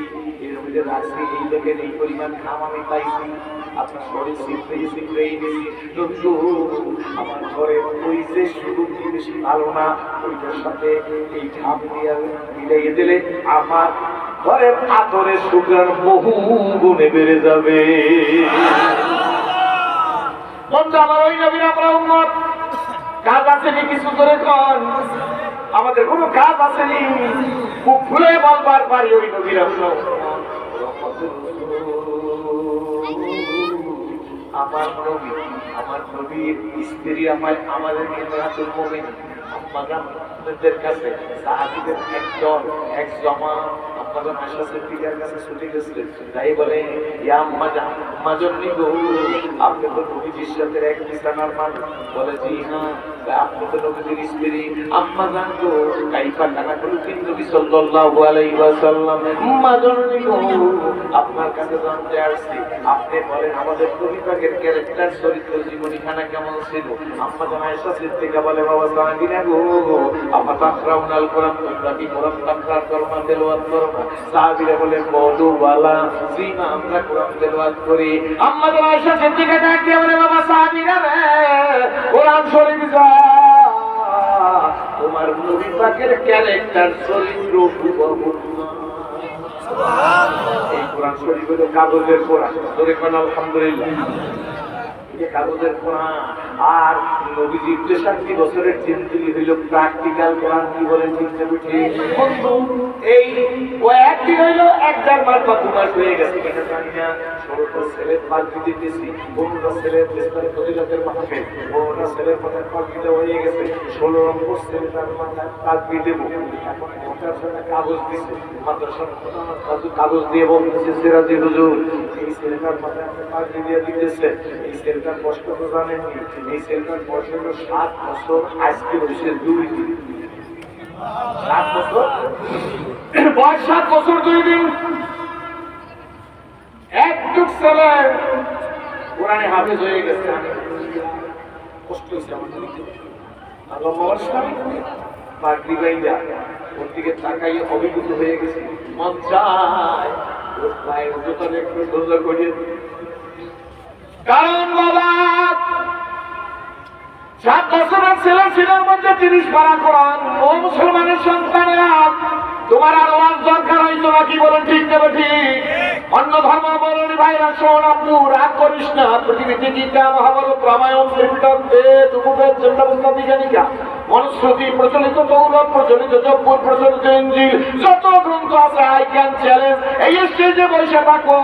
এর মধ্যে রাখছি, এই দেখেন এই পরিমাণ ঘাম আমি পাইছি, আপনার শরীর শীঘ্রই শীঘ্রই গেছি। নবী গো আমার ঘরে ওই যে শুধু বেশি ভালো না, ওইটার সাথে এই ঘাম দিয়ে মিলাইয়ে দিলে আমার ঘরের আতরের সুগ্রাণ বহু গুণে বেড়ে যাবে। বন্ধু আমার ওই নবীর আমরা উম্মত, কাজ আসেনি কিছু করে কন, আমাদের কোনো কাজ আসেনি, খুব ভুলে বলবার পারি ওই নবীর আমরা আমার নবী, আমার নবীর স্ত্রী আমাদেরকে মেরাতুল মুমিন আম্মাদের কাছে সাহাবীদের একজন এক জমা আপনাদের আয়েশা সিদ্দিকার কাছে ছুটে গেছিলেন। তাই বলে ইয়া মাজন্নি গো আপনি তো নবীজির সাথে এক বিছানার মানুষ? বলে জি হ্যাঁ। আপনি তো নবীজির স্ত্রী। আম্মা জান গো কাইফা কানা করুন নবী সাল্লাল্লাহু আলাইহি ওয়াসাল্লাম। মাজন্নি গো আপনার কাছে জানতে আসছি, আপনি বলেন আমাদের নবী পাকের ক্যারেক্টার চরিত্র জীবনী খানা কেমন ছিল? আম্মা জান আয়েশা সিদ্দিকা বলে বাবা সাহাবীরা গো আপা তাকরাউনাল কোরআন, তোমরা কি কোরআন তাকরার করো না, তেলাওয়াত করো না? সাহাবীরা বলে বলু ওয়ালা জিনা আমরা কোরআন তেলাওয়াত করি। আম্মা জান আয়েশা সিদ্দিকা ডাক দিয়ে বলে বাবা সাহাবীরা রে কোরআন শরীফ যা তোমার নবী পাকের ক্যারেক্টার চরিত্র হুবহু সুবহানাল্লাহ। এই কোরআন শরীফ হলো কাগজের কোরআন, জোরে কোন আলহামদুলিল্লাহ। কাগজের কোরআন আর নবীজির 63 বছরের জিন্দেগি হইল প্র্যাকটিক্যাল কোরআন। কি বলেন ঠিক না ঠিক? বন্ধু এই ও একদিন হইল এক জার্মান কত মাস হয়ে গেছে কিনা জানি না, 16টা ছেলের পার্টি দিতেছি, 15টা ছেলের বিস্তারিত ফজিলতের মাহফিল, 15টা ছেলের মাথায় পার্টি দেওয়া হয়ে গেছে, 16 নম্বর ছেলেটার মাথায় পার্টি দেবো। এখন ওটার সাথে কাগজ দিছে, মাদ্রাসার কাগজ দিয়ে বলতেছে সিরাজি হুজুর এই ছেলেটার মাথায় পার্টি দিয়ে দিতেছে। এই ছেলেটার কষ্ট তো জানেননি, এই ছেলেটার বয়স হলো 7 বছর, আজকে হয়েছে 2 দিন। 7 বছর বয়স, 7 বছর 2 দিন। একটুক ছেলে কোরআনে হাফেজ হয়ে গেছে। কষ্ট হয়েছে আমার, আল্লাহ পাগড়ি বাইন্দা ওর দিকে তাকাই অভিভূত হয়ে গেছে, মন চায় ওর পায়ের জুতার একটু ধরলে করিয়ে দিই। কারণ বাবা 7 বছরের ছেলের মধ্যে 30 পারা কোরআন। ও মুসলমানের সন্তানেরা, তোমার আর ওয়াজ দরকার হইতো না, কি বলেন ঠিক দেবে ঠিক? অন্য ধর্ম বলনি ভাইরা, শোন আব্বু, রাগ করিস না। পৃথিবীতে গীতা, মহাভারত, রামায়ণ, ত্রিপিটক, বেদ, উপবেদ, চন্দ্রবন্ধা, বিজ্ঞানিকা, মনুস্মৃতি, প্রচলিত তৌরাত, প্রচলিত জব্বুর, প্রচলিত ইনজিল, যত গ্রন্থ আছে আই ক্যান চ্যালেঞ্জ, এই স্টেজে বসে থাকো।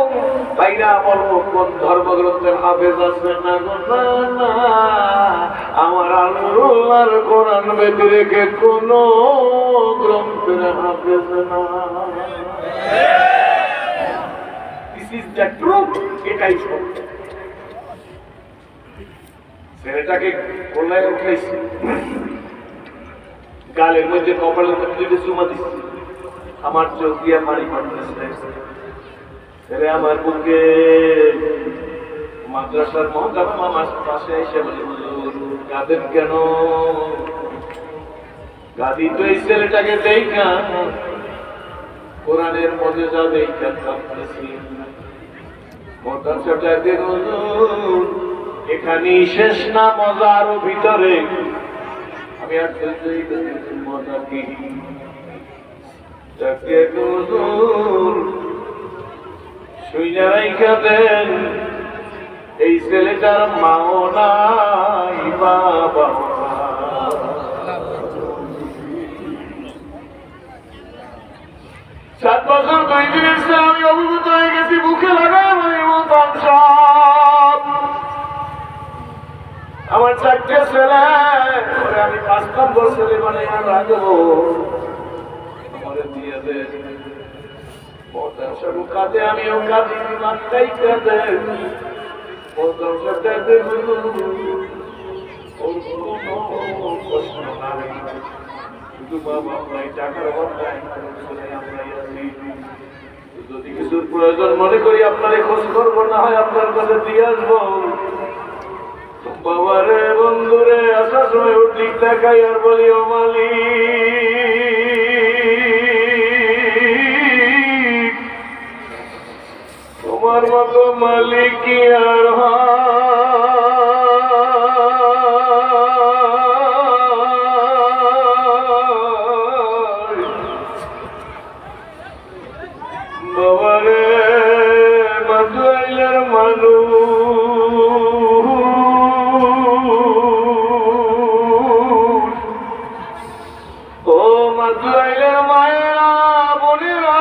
ভাইরা বলবো কোন ধর্মগ্রন্থের হাফেজ আছে? না না, আমার আল্লাহর কোরআন বেঁধে রেখে কোন গ্রন্থের হাফেজ না। দিস ইজ দ্য ট্রুথ, এটাই সত্য। ছেলেটাকে গোলায় উঠাইছি, গালের মধ্যে কপালের মধ্যে চুমা দিচ্ছি, আমার চোখ দিয়ে পানি পড়তেছে। ছেলে আমার বুকে মাদ্রাসার মহতাবা মামার পাশে এসে বলে, কাঁদেন কেন? গাদি তো এই ছেলেটাকে দেখা কোরআনের মধ্যে যা দেখা কাঁদতেছি। মাদ্রাসাটাকে এখানেই শেষ না, মজা আরো ভিতরে। আমি আর মজা কি তাকে শুইনারাই কাঁদেন, এই ছেলেটার মাও নাই বাবা। 7 বছর 2 দিনের আমি অভিভূত হয়ে গেছি, বুকে লাগায় আমার 4টে ছেলে, আমি 5 নম্বর ছেলে মানে রাখবো, আমার দিয়ে দেন। কাঁদে, আমিও কাঁদি, মাত্রাই কাঁদে। যদি কিছুর প্রয়োজন মনে করি আপনারে খোঁজ করবো, না হয় আপনার কাছে দিয়ে আসবো। বাবারে বন্ধুরে আসার সময় ওর দিক দেখাই আর বলি, ও মালিক, তোমার মতো মালিক কি আর বাবারে মাদুয়াইলার মানুষ, ও মাদুয়াইলার মায়েরা বোনেরা,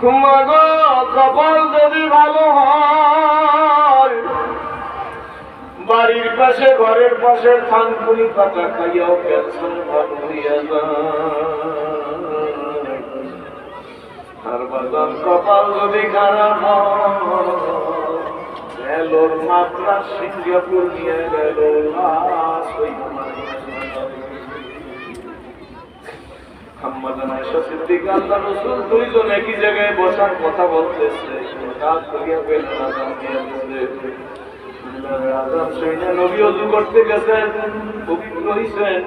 তোমার কপাল যদি ভালো হয়, বাড়ির পাশে ঘরের পাশে থানকুনি পাতা খাইয়াও ক্যান্সার ভালো হইয়া যায়। আর বাজার কপাল যদি খারাপ হয়, মাত্রা সিঙ্গাপুর নিয়ে গেল, দুইজন একই জায়গায় বসার কথা বলতেছে, নবী অজু করতে গেছেন, পবিত্র হইছেন,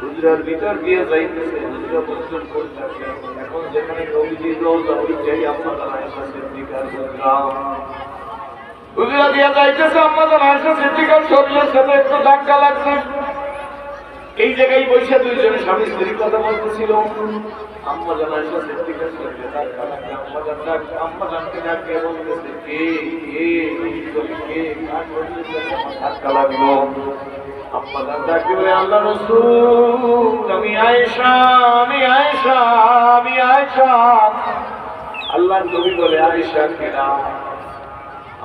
হুজরার ভিতর দিয়ে যাইতেছে, হুজরা বর্জন করতেছে। এখন যেখানে নবীজির রওজা, ওই যাই আপনারা আয়েশা সিদ্দিকার হুজরা দিয়ে যাইতেছে, আমাদের আয়েশা সিদ্দিকার শরীরের সাথে একটু ধাক্কা লাগছে। এই জায়গায় বসে দুইজনে স্বামী স্ত্রী কথা বলতেছিল। আম্মা জান আয়েশা সিদ্দিকার শরীরে ধাক্কা লাগছে, আম্মা জানকে ডাকে বলতেছে, কে কে কে ধাক্কা লাগলো? আম্মা জান ডাকে বলে, আল্লাহ রাসূল, আমি আয়েশা, আমি আয়েশা, আমি আয়েশা। আল্লাহর নবী বলে, আয়েশা কেনা?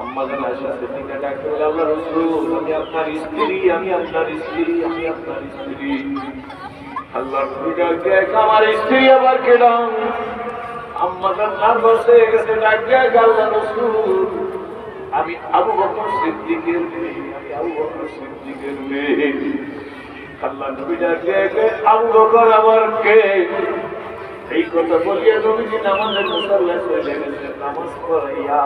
আম্মা জান আয়েশা সিদ্দিকা ডাকে বলে, আল্লাহ রাসূল, আমি আপনার স্ত্রী, আমি আপনার স্ত্রী, আমি আপনার স্ত্রী। আল্লাহর নবী ডাকে, আমার স্ত্রী আবার কেনা? আম্মা জান নার্ভাস হয়ে গেছে, ডাকে, আল্লাহ রাসূল, আমি আবু বকর সিদ্দিকের মেয়ে, আমি আবু বকর সিদ্দিকের মেয়ে। আল্লাহর নবী ডাকে, আবু বকর আবার কে? এই কথা বলিয়া নবীজি নামাজের মুসাল্লায় চলে গেছেন, নামাজ পড়াইয়া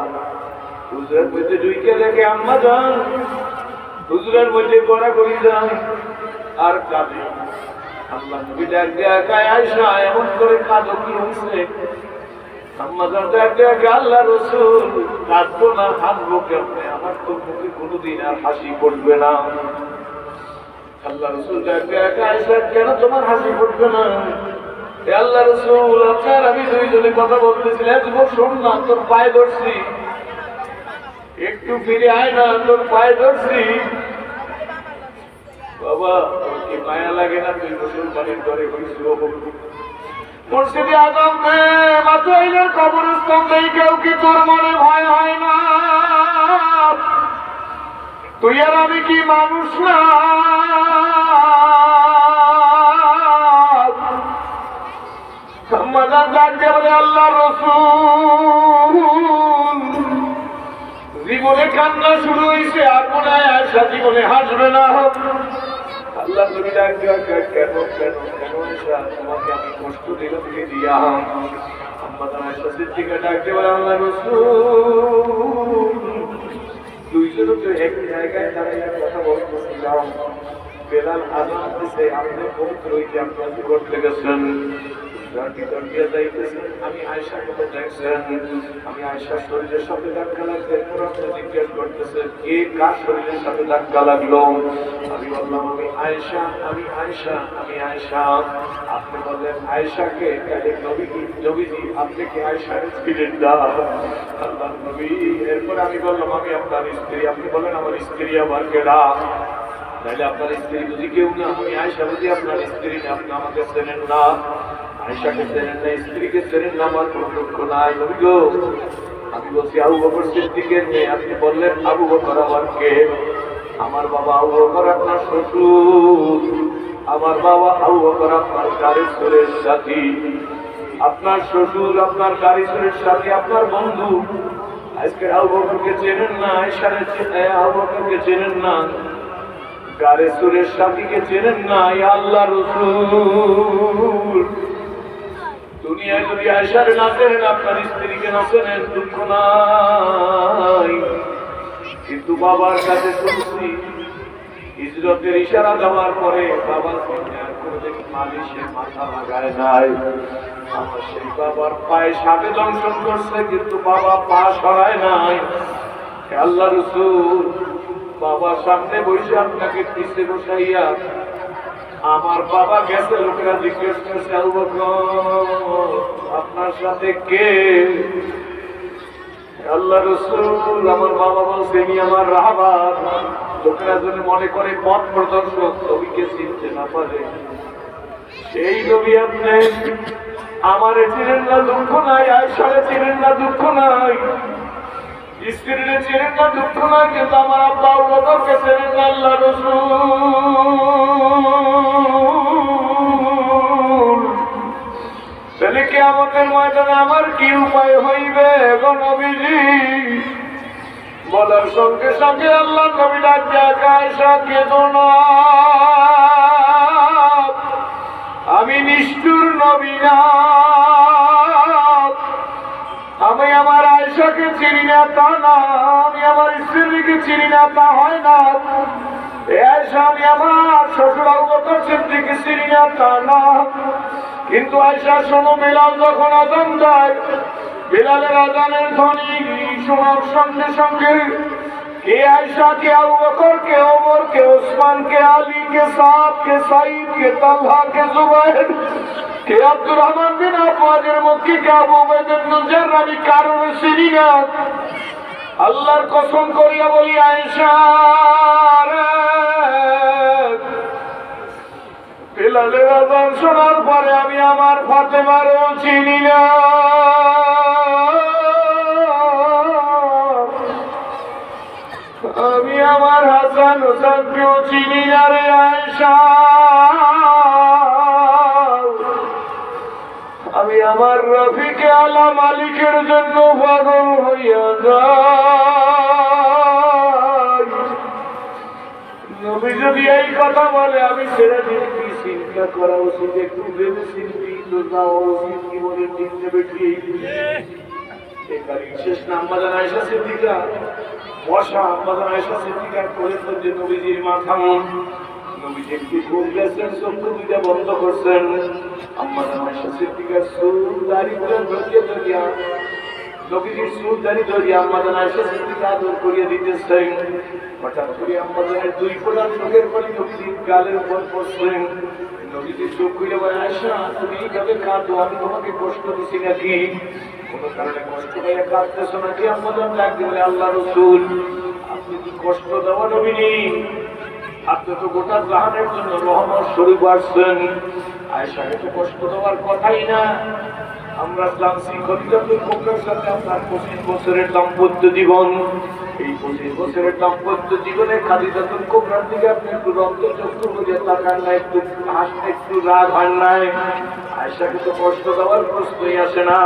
হুজুরের মধ্যে ঢুকে দেখে আম্মা জান হুজুরের মধ্যে গড়াগড়ি যায় আর কাঁদে। আল্লাহ নবী ডাক দিয়া কয়, আয়েশা এমন করে কাঁদো কি হয়েছে? আম্মা জান ডাক দিয়া কয়, আল্লাহ রাসূল কাঁদবো না হাসবো কেমনে? আমার তো মুখে কোনোদিন আর হাসি পড়বে না। আল্লাহ রাসূল ডাক দিয়া কয়, আয়েশা কেন তোমার হাসি পড়বে না? এ আল্লাহ রাসূল আপনার আমি দুইজনে কথা বলতেছিলাম, যুবক শোন না, তোর পায়ে ধরছি, একটু ফিরে আয় না, তোর পায়ে ধরছি। বাবা তোর কি মায়া লাগে না? তুই মুসলমানের ঘরে হইছিল, মসজিদে আযম মাতাইলের কবরস্থান নেই, কেউ কি তোর মনে ভয় হয় না? তুই আর আমি কি মানুষ না? আম্মা জান ডাক দিয়ে বলে, আল্লাহ রাসূল জীবনে কান্না শুরু হয়েছে, আর মনে হয় আয়েশা জীবনে হাসবে না। আল্লাহ নবী ডাক দিয়া কয়, কেন কেন কেন আয়েশা, তোমাকে আমি কষ্ট দিলাম কি দিয়া? আম্মা জান আয়েশা সিদ্দিকা ডাক দিয়ে বলে, আল্লাহ রাসূল দুইজনে তো এক জায়গায় দাঁড়িয়ে কথা বলতেছিলাম, বেলাল আযান দিতে আপনি পবিত্র হইতে আপনি করতে গেছেন, আমি আয়েশার কথা দেখছেন, আমি আয়েশার শরীরের সাথে ধাক্কা লাগছে, আপনি জিজ্ঞেস করতেছেন কে কার শরীরের সাথে ধাক্কা লাগলো? আমি বললাম আমি আয়েশা, আমি আয়েশা, আমি আয়েশা। আপনি বললেন আয়েশাকে, নবীজি আপনি কি আয়েশার স্ত্রীর ডাক? আল্লাহ নবী, এরপর আমি বললাম আমি আপনার স্ত্রী। আপনি বলেন আমার স্ত্রী আমার কে ডাক? তাহলে আপনার স্ত্রী যদি কেউ না, আমি আয়েশা বুঝি আপনার স্ত্রী না, আপনি আমাকে চেনেন না, আয়েশাকে চেনেন না, স্ত্রীকে চেনেন না, আমার কোনো দুঃখ নাই নবী গো। আমি বলছি আবু বকর সিদ্দিকের মেয়ে, আপনি বললেন আবু বকর আমার কে? আমার বাবা আবু বকর আপনার শ্বশুর, আমার বাবা আবু বকর আপনার গাড়ির সাথী, আপনার শ্বশুর আপনার গাড়ির সাথী, আপনার বন্ধু। আজকে আবু বকরকে চেনেন না, আয়েশাকে আবু বকরকে চেনেন না, গাড়ির সাথীকে চেনেন না। ইয়া আল্লাহ রাসূল দুনিয়ায় যদি আয়েশার না চেনেন, আপনার স্ত্রীকে না চেনেন, দুঃখ নাই, কিন্তু বাবার কাছে শুনছি হিজরতের ইশারা দেওয়ার পরে বাবা মালিশের মাথা লাগায় নাই। আমার সেই বাবার পায়ে সাপে দংশন করছে, কিন্তু বাবা পা সরায় নাই। আল্লাহ রাসূল বাবার সামনে বসে আপনাকে পিছে বসাইয়া আমার বাবা গেছে, লোকেরা জিজ্ঞেস করছে আবু বকর আপনার সাথে কে? আল্লাহ রাসূল আমার বাবা বলছে ইনি আমার রাহবার। লোকেরা যদি মনে করে পথ প্রদর্শক, নবীকে চিনতে না পারে, সেই নবী আপনি আমারে চিনেন না, দুঃখ নাই, আয়েশারে চিনেন না, দুঃখ নাই, স্ত্রীরে চিনেন না, দুঃখ নাই, কিন্তু আমার আব্বা আবু বকরকে চিনেন না। আল্লাহ রাসূল তাহলে কিয়ামতের ময়দানে আমার কি উপায় হইবে গো নবীজি? বলার সঙ্গে সঙ্গে আল্লাহ নবী ডাক দিয়া আয়েশা কেঁদো না, আমি নিষ্ঠুর নবী না, আমি আমার আয়েশাকে চিনি না তা না, আমি আমার স্ত্রীকে চিনি না তা হয় না, আয়েশা আমি আমার শ্বশুর আবু বকর সিদ্দিককে চিনি না তা না। কিন্তু আয়েশা শোনো, বেলাল যখন আযান দেয়, বেলালের আযানের ধ্বনি শোনার সঙ্গে সঙ্গে কে আয়েশা, কে আবু বকর, কে ওমর, কে ওসমান, কে আলী, কে সাদ, কে সাঈদ, কে তালহা, কে জুবায়ের, কে আব্দুর রহমান বিন আওফের মক্কি, কে আবু উবাইদা ইবনে জারর, আমি কারোর চিনি না। আল্লাহর কসম করিয়া বলি আয়েশা রে, বেলালের আযান শোনার পরে আমি আমার ফাতেমারও চিনি না, আমি আমার হাসান হোসেনকেও চিনি না রে আয়েশা, আমি আমার রফিকে আলা মালিকের জন্য পাগল হইয়া যাই। নবী যদি এই কথা বলে আমি ছেড়ে দিচ্ছি, চিন্তা করা উচিত, একটু ভেবে চিন্তিত যাওয়া উচিত, কি বলে ঠিক নেবে ঠিক। এই শেষ নাম্বার আয়েশা সিদ্দিকা বসা আম্মাজান আয়েশা সিদ্দিকা করেছেন যে নবীজির মাথা নবীজি একটু ঘুম গেছেন, চক্ষু দুইটা বন্ধ করছেন। আম্মাজান আয়েশা সিদ্দিকা চুল দাড়ি করে ধরিয়ে ধরিয়া নবীজির চুল দাড়ি ধরিয়া আম্মাজান আয়েশা সিদ্দিকা আদর করিয়ে দিতেছেন। হঠাৎ করে আম্মাজানের দুই ফোঁটা চোখের পানি নবীজির গালের উপর পড়ছেন। নবীজি চোখ খুলে বলে, আয়েশা তুমি এইভাবে কাঁদো, আমি তোমাকে কষ্ট দিছি নাকি? কোন কারণে কষ্ট পেয়ে কাঁদতেছো নাকি? আম্মাজান ডাক দিয়ে বলে, আল্লাহ রাসূল আপনি কি কষ্ট দেওয়া নবী নেই, আপনি তো গোটা জাহানের জন্য রহমত স্বরূপ আসছেন। আয়েশাকে তো কষ্ট দেওয়ার কথাই না। আমরা জানছি খদিজাতুল কুবরার সাথে আপনার 25 বছরের দাম্পত্য জীবন। এই 25 বছরের দাম্পত্য জীবনে খাদিজাতুল কুবরার দিকে আপনি একটু রক্তচক্ষু করে তাকান না, একটু হাসতে, একটু রাগ হয় নাই। আয়েশাকে তো কষ্ট দেওয়ার প্রশ্নই আসে না।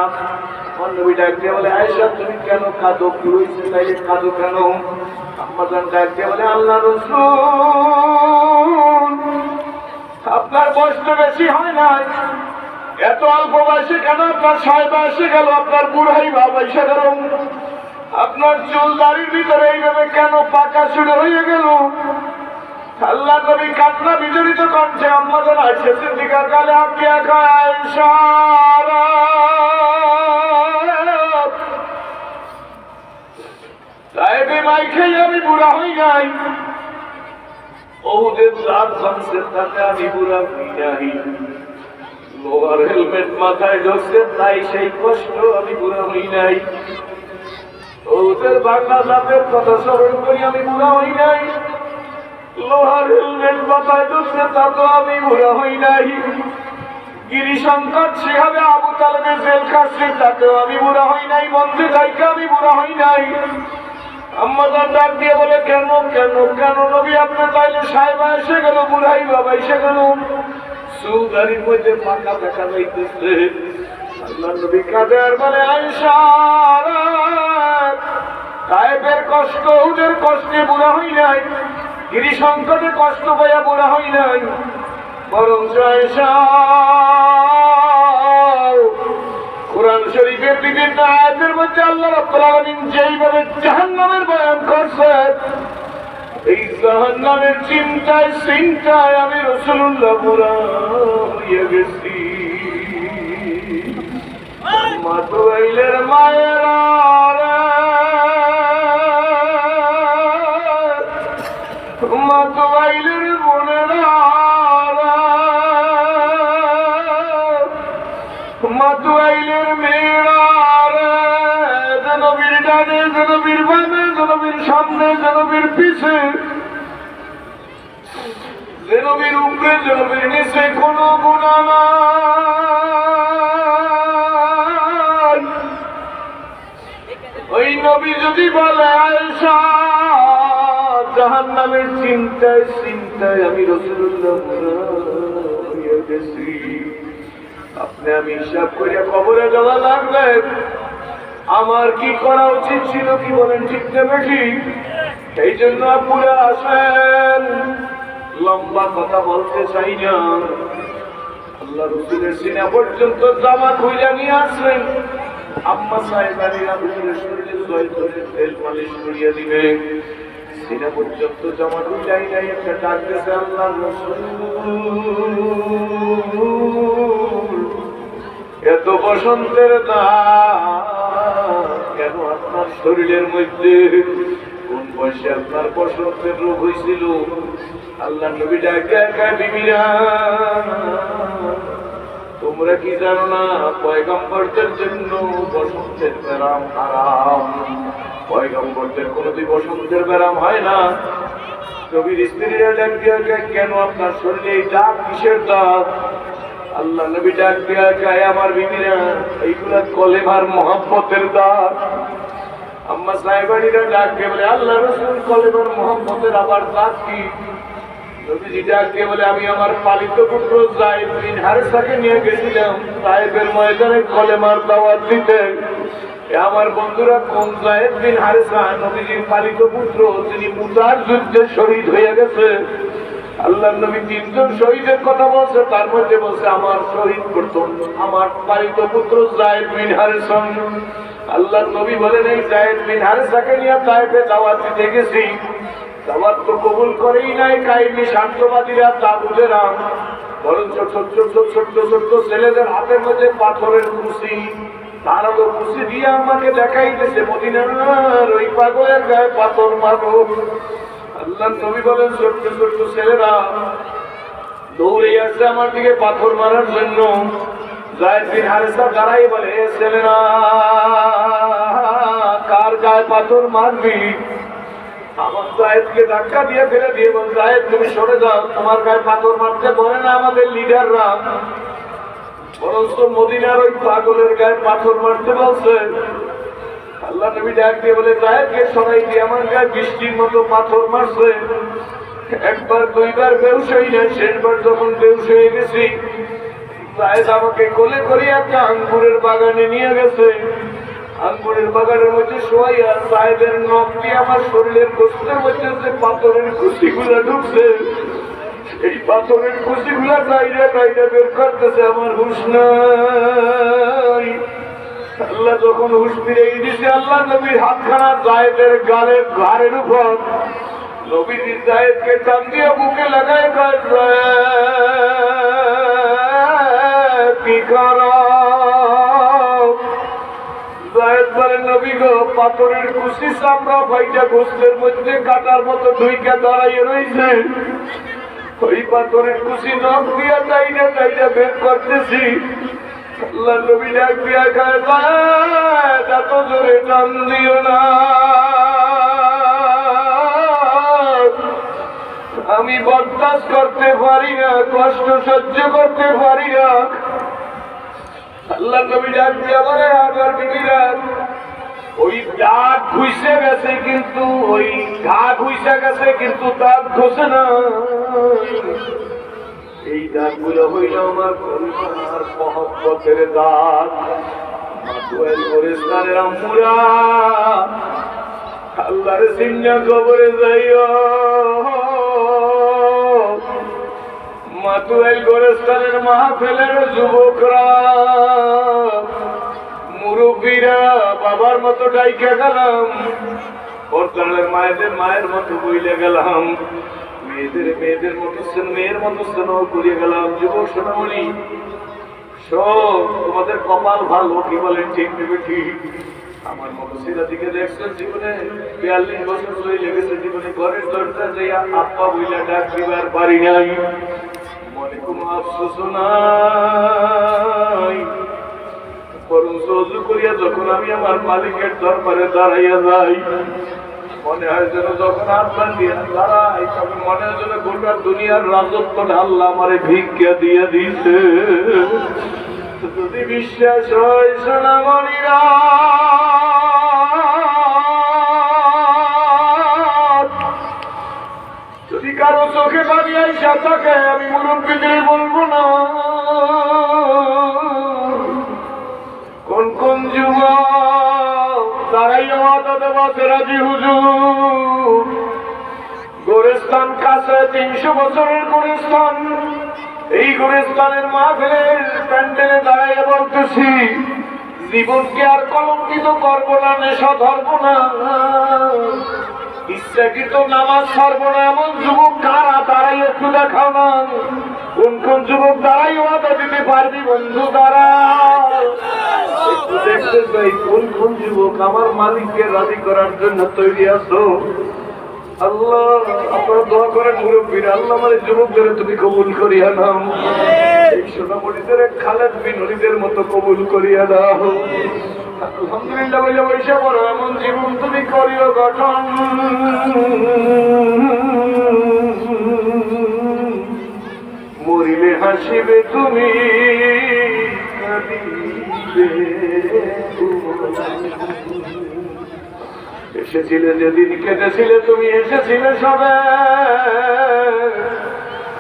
আমার নবী ডাক দিয়ে বলে, আয়েশা তুমি কেন কাঁদো? কি হয়েছে তাইলে কাঁদো কেন? আম্মাজান ডাক দিয়ে বলে, আল্লাহ রাসূল আপনার কষ্ট বেশি হয় নাই, এত অল্প বয়সে কেন আপনার 60 বয়সে গেল, আপনার বুড়াই ভাব এসে গেল, আপনার চুল দাড়ির ভিতরে এইভাবে কেন পাকা শুরু হয়ে গেল? আল্লাহ নবী কান্না বিজড়িত কণ্ঠে আম্মাজান আয়েশা সিদ্দিকার গালে হাত দিয়ে কয়, আয়েশা সাহেবে মাইকে আমি বুড়া হই নাই, ওদের রাত ভাঙছে তাতে আমি বুড়া হই নাই, লোহার হেলমেট মাথায় ঢুকছে তাই সেই কষ্ট আমি বুড়া হই নাই, ওদের বাংলা জাতের কথা স্মরণ করি আমি বুড়া হই নাই, লোহার হেলমেট মাথায় ঢুকছে তা তো আমি বুড়া হই নাই, গিরিশঙ্কর সেভাবে আবু তালেবের জেল খাচ্ছে তাতেও আমি বুড়া হই নাই, মন্ত্রী যাইকে আমি বুড়া হই নাই। আম্মাজান ডাক দিয়ে বলে, কেন কেন কেন নবী আপনি তাইলে 60 বয়সে গেল, বুড়াই বাবা এসে গেল, চুলদারির মধ্যে পাকা দেখা যাইতেছে। আল্লাহ নবী কাঁদে আর বলে, আয়েশা তায়েফের কষ্ট, উহুদের কষ্টে বুড়া হই নাই, গিরিশঙ্করে কষ্ট পাইয়া বুড়া হই নাই, বরং আয়েশা কুরআন শরীফের বিভিন্ন আয়াতের মধ্যে আল্লাহ রাব্বুল আলামিন যেইভাবে জাহান্নামের বয়ান করছেন, এই জাহান্নামের চিন্তায় আমি রাসূলুল্লাহ বুড়া হয়ে গেছি। মাতুয়াইলের মায়েরা রে, মাতুয়াইলের বোনেরা রে, মাতুয়াইলের মেয়েরা রে, নবীর ডানে, নবীর বামে, নবীর সামনে, নবীর পিছে, নবীর উপরে, নবীর নিচে কোনো গুনাহ নাই। ওই নবী যদি বলে, আয়েশা জাহান্নামের চিন্তায় আমি রাসূলুল্লাহ হয়ে গেছি, আপনি আমি হিসাব করে কবরে যাওয়া লাগবে, আমার কি করা উচিত ছিল? কি বলেন ঠিক না বেঠিক? এই জন্য আপুরে আসেন, লম্বা কথা বলতে চাই না, আল্লাহ রাসূলের সিনা পর্যন্ত জামা খুইলা নিয়ে আসলেন। আম্মা সাহেবানিরা রাসূলের শরীরে জয়তুনের তেল মালিশ করিয়ে দিবে, সিনা পর্যন্ত জামা খুইলাই নাই, একটা ডাক দিয়েছে, আল্লাহ রাসূল এত বসন্তের দাগ কেন আপনার শরীরের মধ্যে? কোন বয়সে আপনার বসন্তের রোগ হয়েছিল? আল্লাহ নবী ডাকে একাই, বিবিরা তোমরা কি জানো না পয়গম্বরদের জন্য বসন্তের ব্যারাম হারাম, পয়গম্বরদের কোনোদিন বসন্তের ব্যারাম হয় না। নবীর স্ত্রীরা ডাক দিয়ে কেন আপনার শরীরে এই দাগ কিসের দাগ? আল্লাহ নবী ডাক দিয়া কয়, আমার বিবিরা এইগুলা কলেমার মহব্বতের দাগ। আম্মা সাহেবানিরা ডাক দিয়ে বলে, আল্লাহ রাসূল কলেমার মহব্বতের আবার দাগ কি? নবীজি ডাক দিয়ে বলে, আমি আমার পালিত পুত্র যায়েদ বিন হারেসাকে নিয়ে গেছিলাম তায়েফের ময়দানে কলেমার দাওয়াত দিতে। আমার বন্ধুরা, কোন যায়েদ বিন হারেসা? নবীজির পালিত পুত্র, যিনি মুতার যুদ্ধে শহীদ হয়ে গেছে। আল্লাহ নবী 3 জন শহীদের কথা বলছে, তার মধ্যে বলছে আমার শহীদ করত আমার পালিত পুত্র যায়েদ বিন হারেসা। আল্লাহর নবী বলেন এই যায়েদ বিন হারেসাকে নিয়ে তায়েফে দাওয়াত দিতে গেছি, দাওয়াত তো কবুল করেই নাই কায়েমি শান্তবাদীরা তাগুতেরা, বরঞ্চ ছোট্ট ছোট্ট ছোট্ট ছেলেদের হাতের মধ্যে পাথরের কুশি, তারা তো কুশি দিয়ে আমাকে দেখাইতেছে মদিনার ওই পাগলের গায়ে পাথর মারো। আল্লাহর নবী বলেন ছোট্ট ছোট্ট ছেলেরা দৌড়ে আসছে আমার দিকে পাথর মারার জন্য। যায়েদ বিন হারেসা দাঁড়াই বলে ছেলেরা কার গায়ে পাথর মারবি? আমার যায়েদকে ধাক্কা দিয়ে ফেলে দিয়ে বল যায়েদ তুমি সরে যাও, তোমার গায়ে পাথর মারতে বলে না আমাদের লিডাররা, বরঞ্চ মদিনার ওই পাগলের গায়ে পাথর মারতে বলছে। আল্লাহ নবী ডাক দিয়ে বলে যায়েদকে সরাই দিয়ে আমার গায়ে বৃষ্টির মতো পাথর মারছে। একবার দুইবার বেউস হই না, শেষবার যখন বেউস হয়ে গেছি যায়েদ আমাকে কোলে করে একটা আঙ্গুরের বাগানে নিয়ে গেছে। আঙ্গুরের বাগানের মধ্যে শোয়াইয়া যায়েদের নখ দিয়ে আমার শরীরের গোস্তের মধ্যে যে পাথরের কুশিগুলা ঢুকছে, এই পাথরের কুশিগুলা টাইটা টাইটা বের করতেছে, আমার হুঁশ নাই। আল্লাহ যখন হুঁশ ফিরে দিছে আল্লাহ নবীর হাতখানা যায়েদের গালের ঘাড়ের উপর, নবীজি যায়েদকে টান দিয়ে বুকে লাগায় কি করা? যায়েদ বলেন নবী গো পাথরের কুশি চামড়া ফাইটা গোস্তের মধ্যে কাটার মতো ঢুইকা দাঁড়াইয়ে রয়েছে, ওই পাথরের কুশি নখ দিয়া টাইটা টাইটা বের করতেছি। আল্লাহ নবী ডাক দিয়া খায় এত জোরে টান দিও না, আমি বরদাস্ত করতে পারি না, কষ্ট সহ্য করতে পারি না। আল্লাহ নবী ডাক দিয়া বলে আবার বিবিরা ওই দাগ ঘুষে গেছে কিন্তু ওই ঘা ঘুষে গেছে কিন্তু দাগ ঘষে না, এই দাগগুলো হইল আমার পরিবার মহব্বতের দাগ। গোরেস্তানের আম্মুরা আল্লাহর সিংহা কবরে যাইও, মাতুয়াইল গোরেস্তানের মাহফিলের যুবকরা মুরব্বীরা বাবার মতো ডাইকে গেলাম, পর্দালের মায়েদের মায়ের মতো বইলে গেলাম, মেয়েদের মেয়েদের মতো মেয়ের মতো স্নেহ করিয়ে গেলাম। যুবক সোনামণি সব তোমাদের কপাল ভালো, কি বলেন ঠিক নেবে ঠিক? আমার মতো সিরা দিকে দেখছেন জীবনে 42 বছর ধরে লেগেছে, জীবনে ঘরের দরজা যে আপা বইলা ডাক দিবার পারি নাই, মনে কোনো আফসোস নাই। বরং সহ্য করিয়া যখন আমি আমার মালিকের দরবারে দাঁড়াইয়া যাই, মনে হয় যেন যখন আপনার দিয়ে দাঁড়াই তখন মনে হয় যেন গোটা দুনিয়ার রাজত্বটা আল্লাহ আমারে ভিক্ষা দিয়ে দিছে। যদি বিশ্বাস হয় সোনামণিরা, যদি কারো চোখে পানি আইসা থাকে আমি মুরব্বীদের বলবো না, কোন কোন যুবক তারাই ওয়াদা দেওয়াতে রাজি হুজুর? গোরেস্তান কাছে 300 বছরের গোরেস্তান, এই গোরেস্তানের মাহফিলের প্যান্ডেলে দাঁড়াইয়া বলতেছি জীবনকে আর কলঙ্কিত করবো না, নেশা ধরবো না, ইচ্ছাকৃত নামাজ ছাড়বো না। এমন যুবক কারা দাঁড়াই একটু দেখাও না, কোন কোন যুবক দাঁড়াই ওয়াদা দিতে পারবি? বন্ধু দাঁড়া একটু দেখতে চাই কোন কোন যুবক আমার মালিককে রাজি করার জন্য তৈরি আছো। আল্লাহ আপনারা দোয়া করেন মুরব্বীরা, আল্লাহ আমার যুবকদের তুমি কবুল করিয়া নাও, এই সোনামণিদের খালেদ বিন ওলীদের মতো কবুল করিয়া দাও। আলহামদুলিল্লাহ বলে বৈশা বড় এমন জীবন তুমি করিও গঠন, মরিলে হাসিবে তুমি এসেছিলে যেদিন কেটেছিলে তুমি এসেছিলে সবে,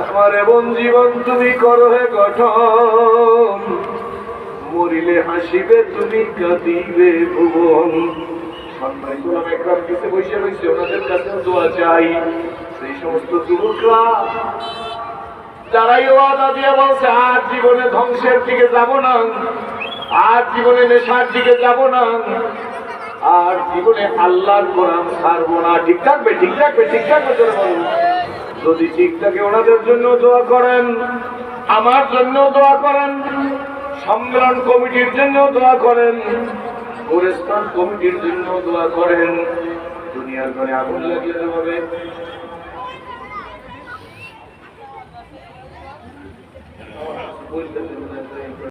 আমার এমন জীবন তুমি করো হে গঠন, মরিলে হাসিবে তুমি কাঁদিবে ভুবন। সম্মানিত একরাম কিছু বসে রয়েছে, ওনাদের কাছে দোয়া চাই। সেই সমস্ত যুবকরা যারাই ওয়াদা দিয়ে বলছে আর জীবনে ধ্বংসের দিকে যাব না, আর জীবনে নেশার দিকে যাব না, আর জীবনে আল্লাহর কোরআন ছাড়বো না। ঠিক থাকবে, ঠিক থাকবে, ঠিক থাকবে। যদি ঠিক থাকে ওনাদের জন্য দোয়া করেন, আমার জন্য দোয়া করেন, সম্মেলন কমিটির জন্য দোয়া করেন, গোরস্থান কমিটির জন্য দোয়া করেন। দুনিয়ার ঘরে আগুন লাগলে হবে,